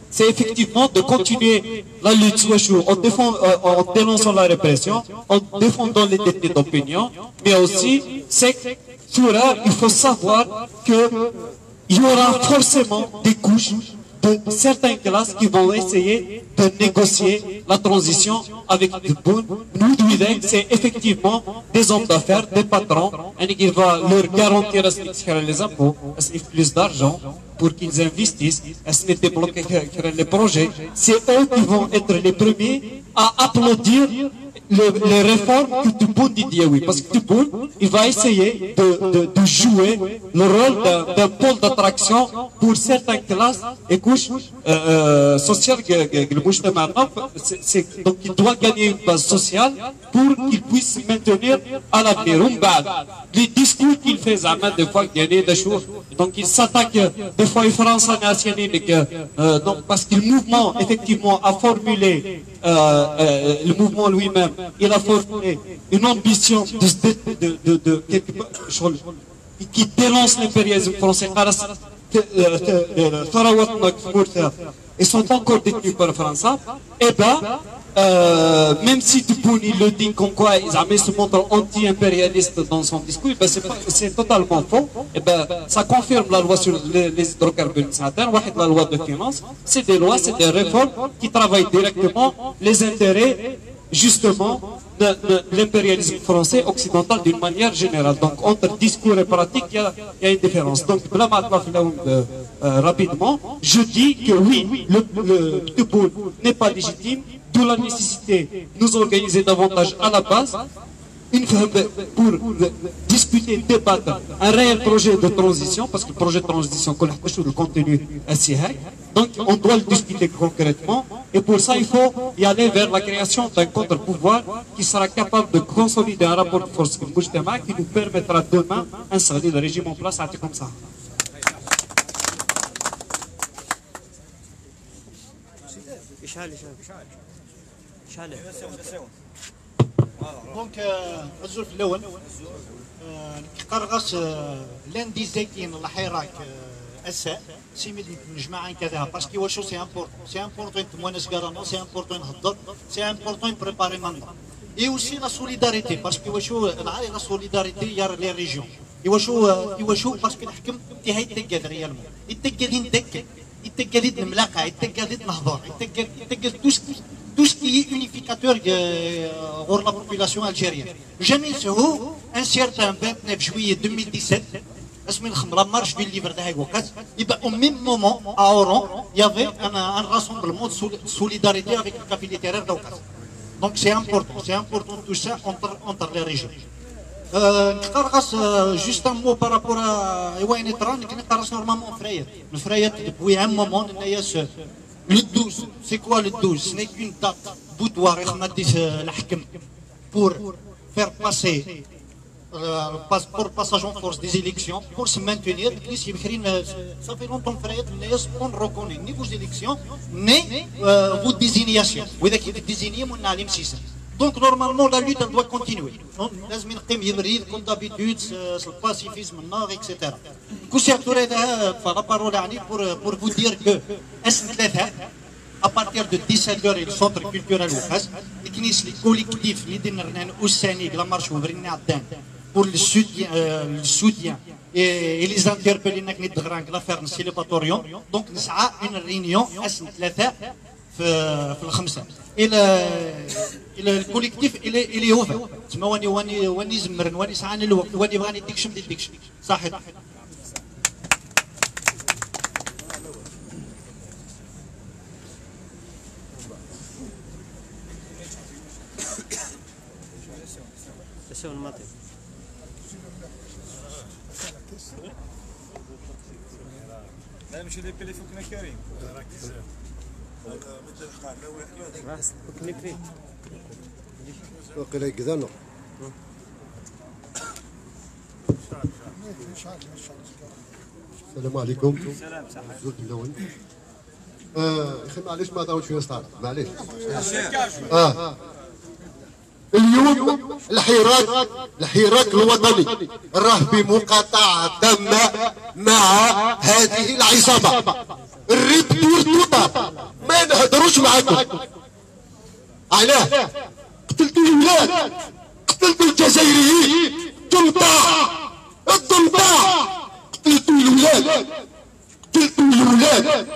c'est effectivement de continuer la lutte en dénonçant la répression, en défendant les détenus d'opinion, mais aussi, il faut savoir qu'il y aura forcément des couches de certaines classes qui vont essayer de négocier la transition avec Tebboune. Nous, c'est effectivement des hommes d'affaires, des patrons, et qui va leur garantir les impôts, plus d'argent pour qu'ils investissent, et débloquer les projets. C'est eux qui vont être les premiers à applaudir les réformes que Tebboune dit oui, parce que Tebboune, il va essayer de jouer le rôle d'un pôle d'attraction pour certaines classes et couches sociales. Donc il doit gagner une base sociale pour qu'il puisse se maintenir à l'avenir. Les discours qu'il fait, des fois, gagner des choses. Donc il s'attaque des fois aux Français nationaux, parce que le mouvement, effectivement, a formulé, le mouvement lui-même, il a formulé une ambition qui dénonce l'impérialisme français. Ils sont encore détenus par le français. Et bien, même si Tebboune il le dit comme quoi ils se montrent anti-impérialistes dans son discours, c'est totalement faux. Et ben, ça confirme la loi sur les hydrocarbures, la loi de finances. C'est des lois, c'est des réformes qui travaillent directement les intérêts justement de l'impérialisme français occidental d'une manière générale. Donc entre discours et pratique, il y a une différence. Donc rapidement, je dis que oui, le Tebboune n'est pas légitime, d'où la nécessité de nous organiser davantage à la base pour discuter, débattre un réel projet de transition, parce que le projet de transition, le contenu est donc on doit le discuter concrètement, et pour ça il faut y aller vers la création d'un contre-pouvoir qui sera capable de consolider un rapport de force qui nous permettra demain d'installer le régime en place comme ça. دونك الزول في الاول قرغس لاندي زيكين الحراك الساء سيميد نجمع كذا باسكو واش سي امبورطون تمونس كارانا سي امبورطون نهضر سي امبورطون بريباري ماندا اي اوسي لا سوليداريتي باسكو واشو نعرف لا سوليداريتي يا لي ريجيون ايواشو باسكو الحكم تي هاي تقاد ريالمون يتقادين دك يتقادين الملاقه يتقادين نهضر يتقاد tout ce qui est unificateur pour la population algérienne. Jamais ce jour, un certain 29 juillet 2017, au même moment, à Oran, il y avait un rassemblement de solidarité avec le café littéraire d'Aukaz. Donc c'est important tout ça entre les régions. Juste un mot par rapport à Ewaïn Etran, qui est normalement frère. Le frère, depuis un moment, le 12, c'est quoi le 12? Ce n'est qu'une date boudoir pour faire passer pour passage en force des élections, pour se maintenir. Ça fait longtemps qu'on reconnaît ni vos élections, ni vos désignations. Vous avez désigné mon alim 6. Donc normalement la lutte elle doit continuer. Comme d'habitude, le pacifisme nord, etc. La parole pour vous dire que à partir de 17h, le centre culturel les collectifs, la marche pour le soutien et les interpeller l'affaire de Donc, nous avons une réunion à 3 في الخمسة الى الكوليكتيف الى هو تما واني زمرن واني سعان الوقت واني بغاني ديكش ما ديكش صحيح. لا ماشي اللي بلي فوقنا كريم وقيلا كذا السلام عليكم. سلام صاحبي. زول الاول اخي معليش ما عطاوش فيها ستار معليش. اليوم الحراك الوطني راه بمقاطعة تامة مع هذه العصابة الريبتور توطال. ما نهضروش معاكم. علاه؟ قتلتوا الولاد، قتلتوا الجزائريين، الضمطاع، قتلتوا الولاد،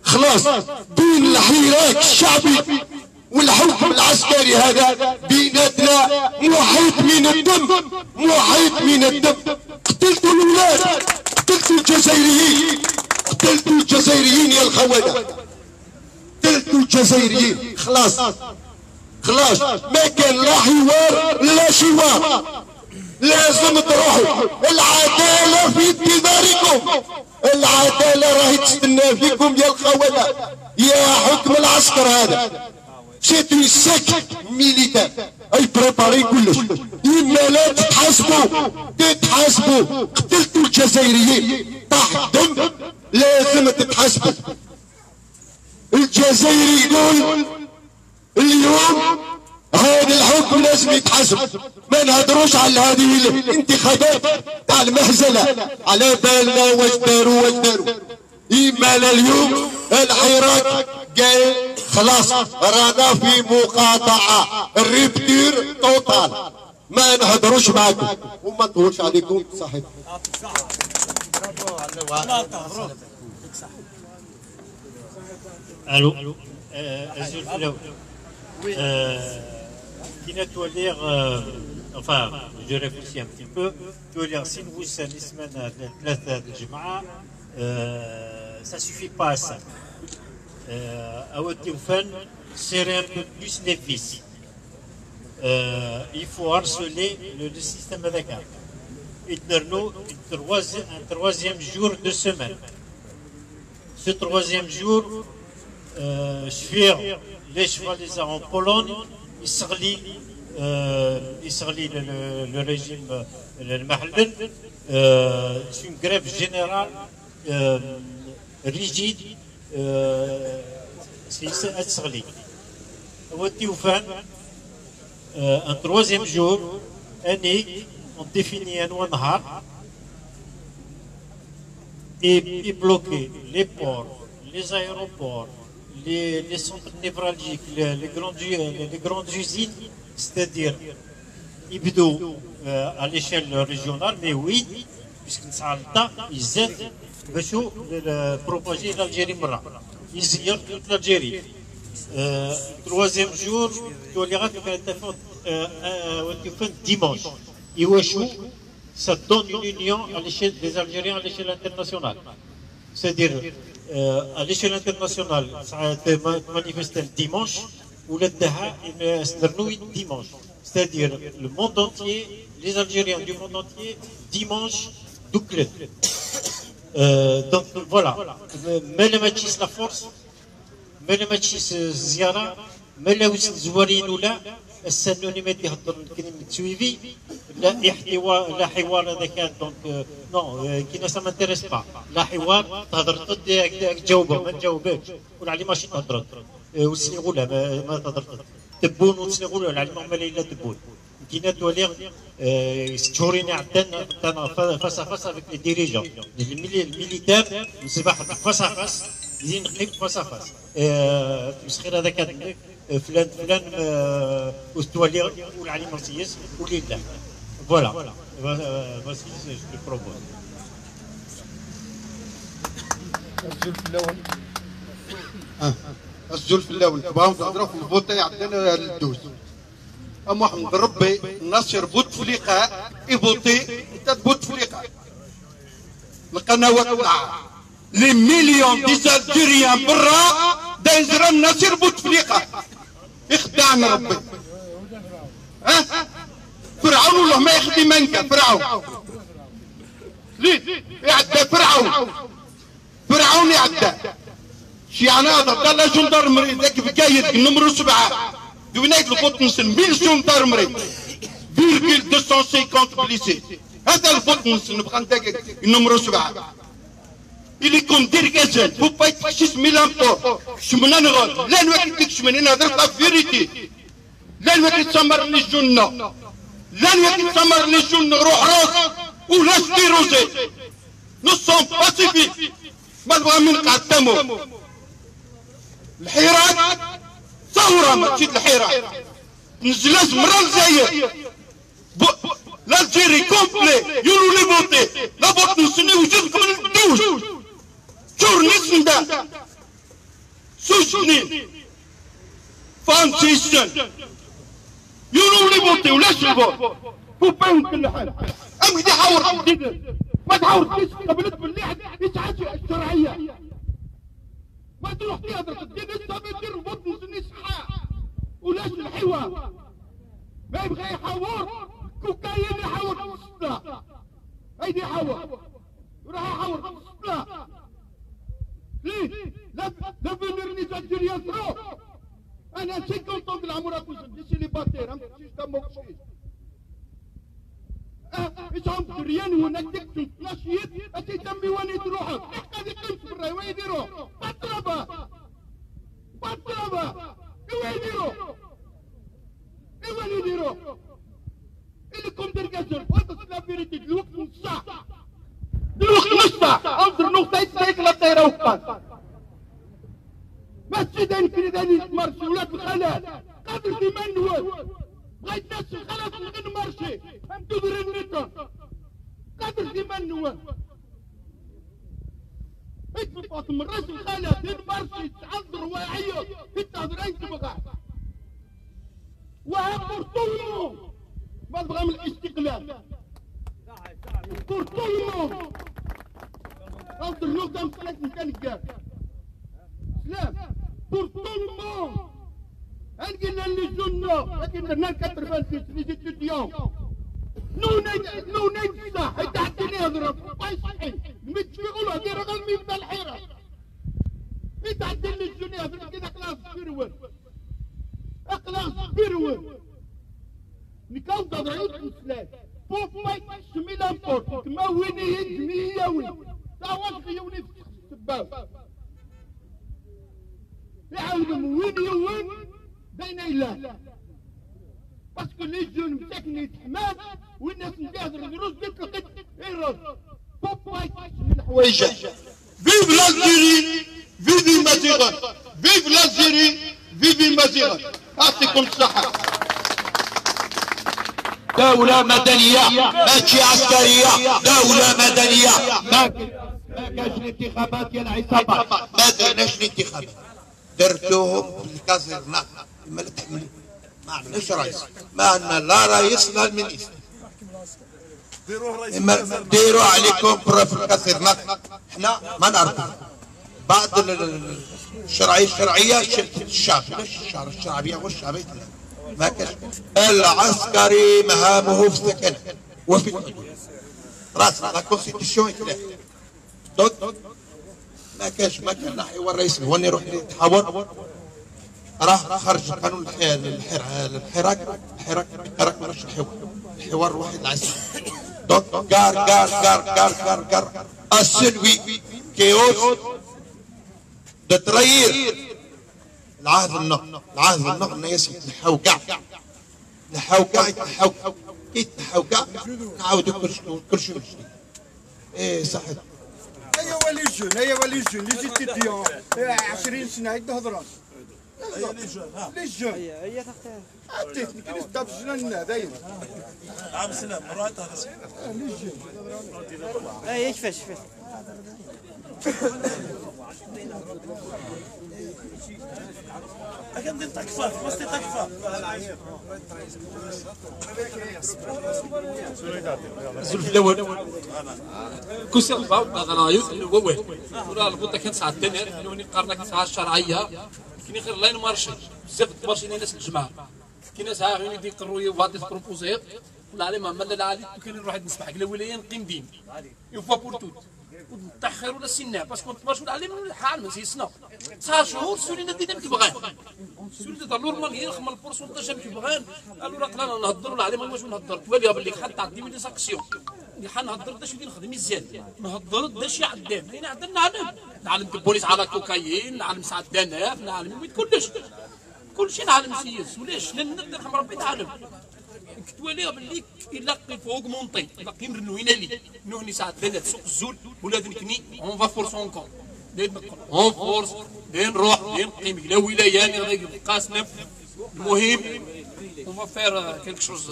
خلاص بين الحراك الشعبي والحكم العسكري هذا بيناتنا محيط من الدم، قتلتوا الولاد، قتلتوا الجزائريين يا الخونة، قتلتوا الجزائريين. خلاص ما كان لا حوار لا شوار، لازم تروحوا. العدالة في انتظاركم، العدالة راهي تستنى فيكم يا الخونة يا حكم العسكر هذا. سيت اون سيك ميليتير اي بريباري كلش. اما لا تتحاسبوا، قتلتوا الجزائريين طاح دم، لازم تتحاسبوا. الجزائري يقول اليوم هذا الحكم لازم يتحاسب. ما نهضروش على هذه الانتخابات تاع المهزله، على بالنا واش داروا. إما اليوم الحراك قال خلاص رانا في مقاطعة الريبتير توتال، ما نهضروش معاكم وما نطولش عليكم. صحيح. الو Tina, tu vas dire, enfin, je réfléchis un petit peu, tu vas dire, si nous sommes les semaines de Jum'a, ça ne suffit pas à ça. À Otéoufan, serrer un peu plus les vis. Il faut harceler le système de Dakar. Un troisième jour de semaine. Ce troisième jour, suivre les chevaliers en Pologne, يصغلي le régime المحلل. C'est une grève générale rigide. C'est تصغلي. وتيوفان un troisième jour, on définit un نهار et bloquer les ports, les aéroports, les centres névralgiques, les grandes usines, c'est-à-dire يبدو à l'échelle régionale, mais oui, puisque ils aident باش propager l'Algérie مرة، يزير toute l'Algérie. Troisième jour, dimanche. Ça donne une union à l'échelle des Algériens à l'échelle internationale. C'est-à-dire, à l'échelle internationale, ça a été manifesté le dimanche, ou le dimanche. C'est-à-dire, le monde entier, les Algériens du monde entier, dimanche, double. Donc voilà, mais le match la force, mais le match زيارة، ما لا زوارين ولا السنونيمات يهضر الكلمة تسويفي لا احتواء لا حوار. هذا كان دونك نو كي ناس ما انتريس با لا حوار تهضر ضد تجاوبه ما تجاوبكش ولا علي ماشي تهضر والسنغوله ما تهضر تبون والسنغوله ولا علي ما لا تبون كينا تولي شهورين عدنا فاس فاس افيك لي ديريجون الميليتير نصبح فاس فاس يزين نقلب فاس فاس مسخير هذا كان فلان وتولي ولا علي مرسيس ولي لا فوالا voici ce que je te propose. الزلف الاول تبغاهم تهضروا في الفوطه عندنا الدوز اما حمد ربي ناصر بوتفليقه يبوطي انت بوتفليقه القنوات تاع لي مليون دي الجيريان برا دايزر ناصر بوتفليقه يخدعنا ربي ها فرعون والله ما يخدي منك فرعون ليه يعدى فرعون يعدى شي انا هذا لا جندرمري ذاك بكايد نمرو 7 دويناك الفوتنس 1000 جندرمري فيرغيل 250 بليسي هذا الفوتنس نبغى نداك نمرو 7 اللي كون دير كازل فو با يتخشش ميلامبور شمنا نغول لا نواكل تكشمن انا هضرت لا فيريتي لا نواكل تسمر لي جنة لا نواكل تسمر لي جنة روح راس ولا سكيروزي نو سون باسيفيك ما نبغى من قدامو الحراك ثورة ما تزيد الحراك نزلاش مرة الجزائر l'Algérie complet يقولوا لي بوطي لا بوط نسني وجودكم من الدوش شور نسندا سوشني فانسيشن يقولوا لي بوطي ولاش البوط فوباهم كل حال أمي دي حاور جديد ما تحاور تيش قبلت باللي يتعاشي الشرعية ما تروح تهدر الدين انت بيدير بوط نسني صحاح ولاش الحوار ما يبغى يحاور كوكايين يحاول الصلاة هيدي يحاول وراح يحاول الصلاة ليه؟ لا فينيرني تاجر يسرو أنا شي كونتون بالعمر أكو ديشي لي باتير أم تشيش دمك شيش إيش هم دريان هناك تكتب ناشيت أتي دمي وين تروحك هذه تمشي برا وين يديروا بطربة وين يديروا وين يديروا اللي كنت تركزر وانت سلافيريتي الوقت نص ساعة الوقت نص ساعة انظر نقطة يتسايق لا طيرة وقت ما تشيدين كريداني تمرشي ولا الخلال قادر في منوال بغيت ناس الخلال من مرشي هم تدري النتا قادر في منوال اتفقت من راس الخلال مرشي تعذر وعيط انت هضرين تبغى وهم طول ما نبغى من الاستقلال بور طول انظر نقطة مسلك مكان الجاب سلام بور طول مون قلنا اللي جنة لكن الناس كتر في الاستديون نو نيد صح يتعديني هضرب باي صحي مش يقولوا هذه رجل ميبدا الحيرة يتعدي لي الجنة هضرب كده اقلاص بيرول نكاو تضعيف الإسلام بوفايت سميلا بوت كما ويني يجمي يوي تاواش يوني في السباب يعاودوا وين يوين بين الله باسكو لي جون مساكني تحماد والناس نجاهدوا الروس قلت لقيت ايروس بوفايت سميلا حوايج فيف لالجيري فيفي مازيغان فيف لالجيري فيفي مازيغان يعطيكم الصحة دولة مدنية ماشي عسكرية دولة مدنية ما كاش الانتخابات يا العصابات ما درناش الانتخابات درتوهم في الكازيرنات ما لا تحملوا ما عندناش رئيس ما عندنا لا رئيس لا المنيس ديروا عليكم في الكازيرنات احنا ما نعرفوا بعض الشرعية الشعب الشعبية والشعبية ما كاش العسكري مهامه في السكن وفي الحدود راس لا كونستيتيسيون دونك ما كان نحو الرئيس هو اللي يروح يتحاور راه خرج قانون الحراك ماراش الحوار واحد العسكري دونك كار السلوي كيوس تتغير العهد النقد الناس يتنحاو كاع يتنحاو كاع نعاودوا كل شيء من جديد ايه صحيح ايوا لي جون لي ستيديون 20 سنه هيك هضره لي جون هي تختار عطيتني كي نستاب جنان دايما عام سلام مرات هذا لي جون اي كيفاش الزلف الاول كوسي الباو غرايوت هو ولا البوطه كانت ساعه الدنيا لوني قرنا ساعه الشرعيه كاين غير لاين مارشي بزاف مارشي ناس الجماعه كاين ساعه غير يدي قروي وادي بروبوزير لا علي ما مال العادي كاين نروح نسمح قال ولايه نقيم دين يوفا بور توت ونتاخر ولا سنة باسكو تبارش ولا علي من الحال من سيسنا 9 شهور سولينا دينا كيبغان سولينا دار نورمال هي رقم البورسونتاج كيبغان قالوا راه قلنا نهضروا لا علي ما واش نهضر توالي باللي حتى تعدي من ساكسيون اللي حنهضر داش ودي نخدم مزيان نهضر داش يعدم لين عندنا نعلم البوليس على كوكايين نعلم ساعه دناف نعلم كلشي نعلم سياس ولاش لان نرحم ربي نعلم كتوالي باللي الا فوق مونطي الا كيمرنو هنا لي نوني ساعه دنات سوق الزول ولاد نكني اون فا فورس اون كون اون فورس دين نروح دين نقيم لا ولايه غادي قاس نف المهم اون فا فير كيلك شوز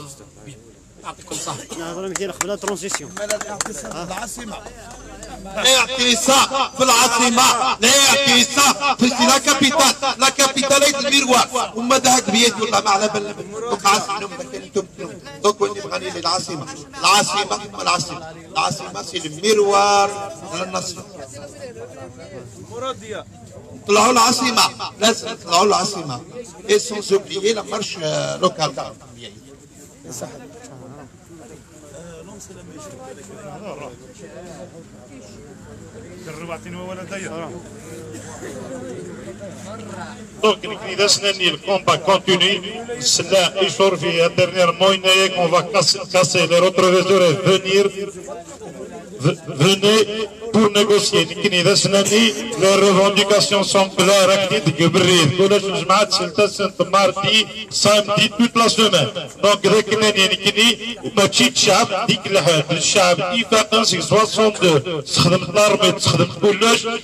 يعطيكم الصحه نهضروا مزيان قبل ترانزيسيون العاصمه اعتصام في العاصمه لا اعتصام في لا كابيتال لا كابيتال هي الميروار وما ذاك بيد والله ما على بال عاصمه انتم دوك ولي بغاني للعاصمه العاصمه سي الميروار للنصر مراديه طلعوا العاصمه لازم طلعوا العاصمه اي سون اوبليي لا مارش لوكال تاع صح Donc, le combat continue. Cela est sur la dernière moyenne qu'on va casser les rétroviseurs et venez pour négocier. Les revendications sont claires. Mardi, samedi, toute la semaine. Donc,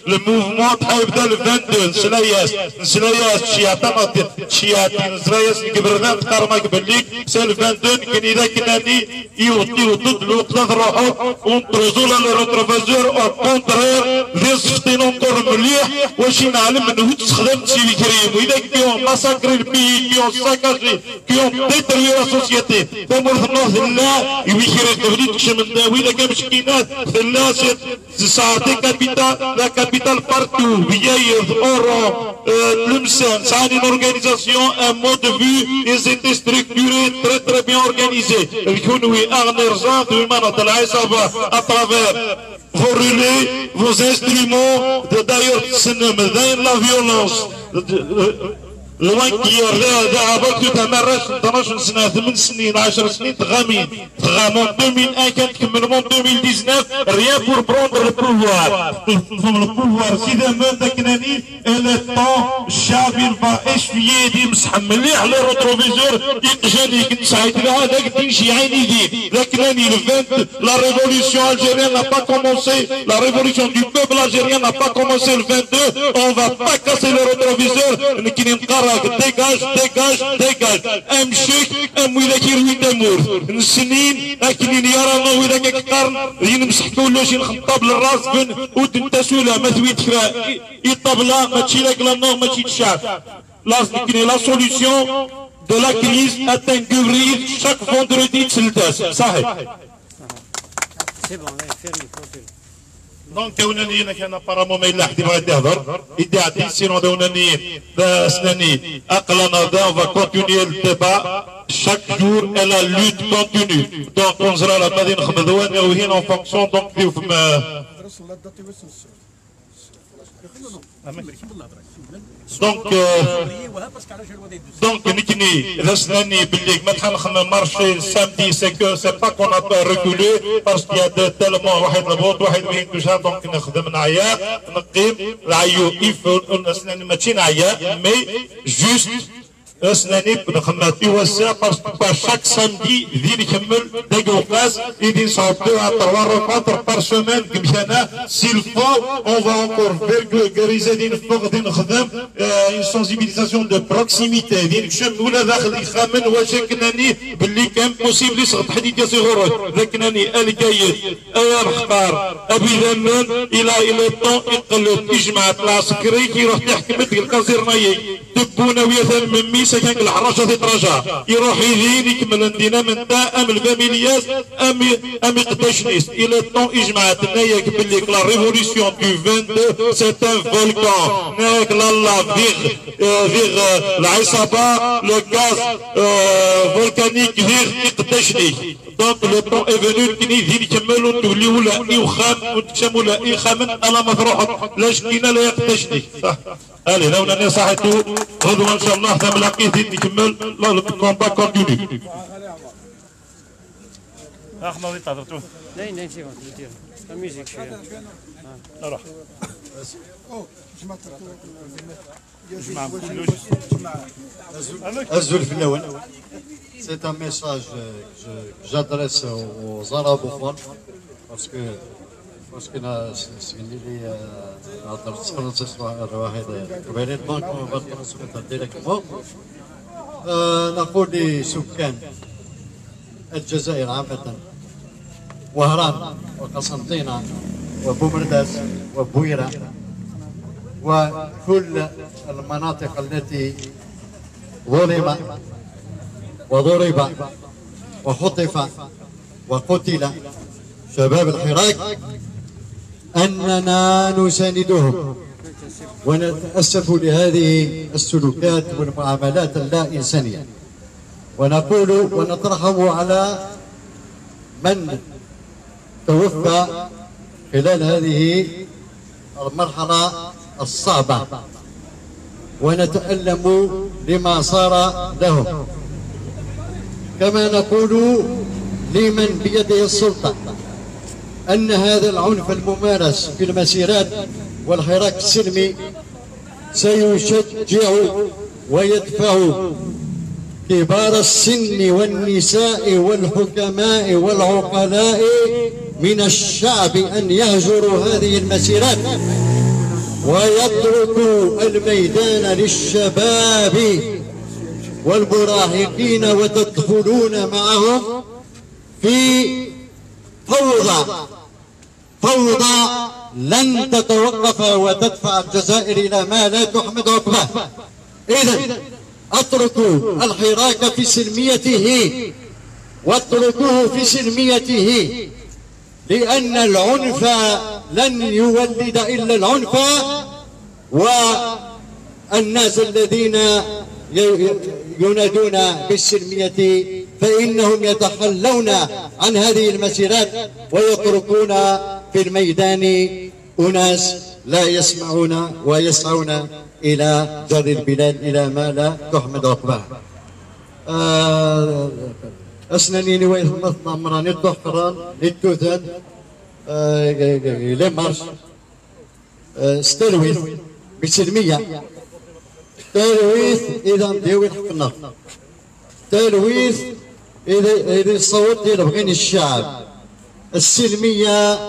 le mouvement le 22. C'est le 22 le rétroviseur au contraire رصفتين نقر مليح واش نعلم انه تستخدم سيدي كريم واذا كيون ماساكري البي كيون ساكاجي كيون ديتروي لا سوسيتي تمر لا يمشي تبدي تكشم واذا كان مشكينات لا ساعتي كابيتال لا كابيتال بارتو بياير اورو تلمسان ساني اورغانيزاسيون ان مود دو فيو ils étaient structurés très bien organisés الكونوي اغنرزان بمعنى العصابه à travers vos relais, vos instruments, d'ailleurs, ce n'est pas la violence. لوين ذهبت تتمرس 12 سنه 8 سنين 10 سنين تغامين 2001 كانت تكمل مون 2019 rien pour prendre le pouvoir si demain داكناني le temps الشعب va essuyer يمسح مليح على الروتروفيزور ينجاني كنت سعيد لها هذاك تمشي عيني دي داكناني la révolution algérienne n'a pas commencé la révolution du peuple algérien n'a pas commencé le 22 on va pas casser le rétroviseur نكني نقرا ديجاج امشيك ام اذا كيروي دمور السنين لكن يرانا واذا كقرن ينمسح كلشي نخطب للراس بن وتنتسولا ما ثويت يطبلا ما تشي لك لا نور ما تشي الشعب لازم لا سوليسيون دو لا كريز اتان كوفرير شاك فوندردي تسلتاس صحيح سي بون فيرمي دونك داونانيين كان ابارامون ما الا حد يبغى يهضر يدي عدي سينو داونانيين اسناني اقلنا دا فا كونتينيي الديبا chaque jour et la lutte continue donc on sera là غادي نخدموا وهنا en fonction donc donc نكني رسلاني باللي ما تحنخنا مارشي samedi c'est que c'est pas qu'on a pas reculé parce qu'il y a tellement واحد البوط واحد ما ينتوشها دونك نخدم نعيا نقيم العيو يفو رسلاني ماشي نعيا مي جوست اسناني بنخماتي وسا باسكو شاك سامدي ذي نكمل داكوكاز يدي نصوتو على 3 رونكونتر بار سومان كمشانا سيلفو اون فا اونكور فيرغوريزا دي نفوق دي نخدم اون سونسيبيليزاسيون دو بروكسيميتي دي نكشم ولا داخل يخامن واش كناني باللي كان بوسيبل يسقط حديد ياسي غروج ذاكناني الجيد ايا الخطار ابي ذنون الى طون يقلب يجمع العسكري يروح يحكم القصيرنايي دبونا ويا من ميسا كان الحراشة في طرجة يروح يذين يكمل عندنا من تا ام الفاميلياس ام يقدشنيس الى طون اجمع تنايا باللي لا ريفوليسيون دو 22 سي ان فولكان ناك لالا فيغ العصابة لو غاز فولكانيك فيغ يقدشني دونك لو طون اي فينو كني ذين يكملوا تولي ولا يخام وتشم ولا يخامن على مطروح لا شكينا لا يقدشني صح allez là on a s'arrêté غدوة ان شاء الله ثم لقيت نكمل الكومبا كونتينيو احنا اللي تهضرتوا لا لا سي بون دير لا ميوزيك شويه روح جمع الزول في الاول سي ان ميساج جادريس aux arabophones parce que سميني لي هضرت فرنسا واحد قبيلة دونك غادي نسكت ديريكتومون نقول لسكان الجزائر عامة وهران وقسنطينة وبومرداس وبويرة وكل المناطق التي ظلم وضرب وخطف وقتل شباب الحراك أننا نساندهم ونتأسف لهذه السلوكات والمعاملات اللا إنسانية ونقول ونترحم على من توفى خلال هذه المرحلة الصعبة ونتألم لما صار لهم كما نقول لمن بيده السلطة أن هذا العنف الممارس في المسيرات والحراك السلمي سيشجع ويدفع كبار السن والنساء والحكماء والعقلاء من الشعب أن يهجروا هذه المسيرات ويتركوا الميدان للشباب والمراهقين وتدخلون معهم في فوضى لن تتوقف وتدفع الجزائر إلى ما لا تحمد عقباه. إذن اتركوا الحراك في سلميته واتركوه في سلميته لأن العنف لن يولد إلا العنف والناس الذين ينادون بالسلمية فإنهم يتخلون عن هذه المسيرات ويتركون في الميدان أناس لا يسمعون ويسعون إلى جر البلاد إلى ما لا تحمد عقباه. أسنانيني ويثمث نمراني الدحران للتوثان لمارش ستلويث بسلمية تلويث إذا نديوي حقنا تلويث إذا الصوت ديال بغين الشعب السلمية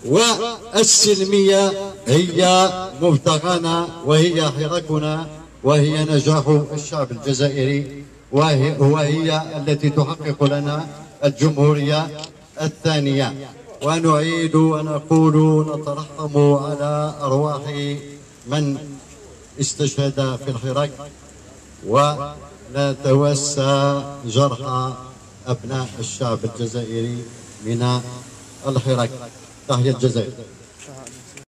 والسلمية هي مبتغانا وهي حراكنا وهي نجاح الشعب الجزائري وهي التي تحقق لنا الجمهورية الثانية. ونعيد ونقول نترحم على أرواح من استشهد في الحراك ونتوسى جرح أبناء الشعب الجزائري من الحراك. تحية الجزائر.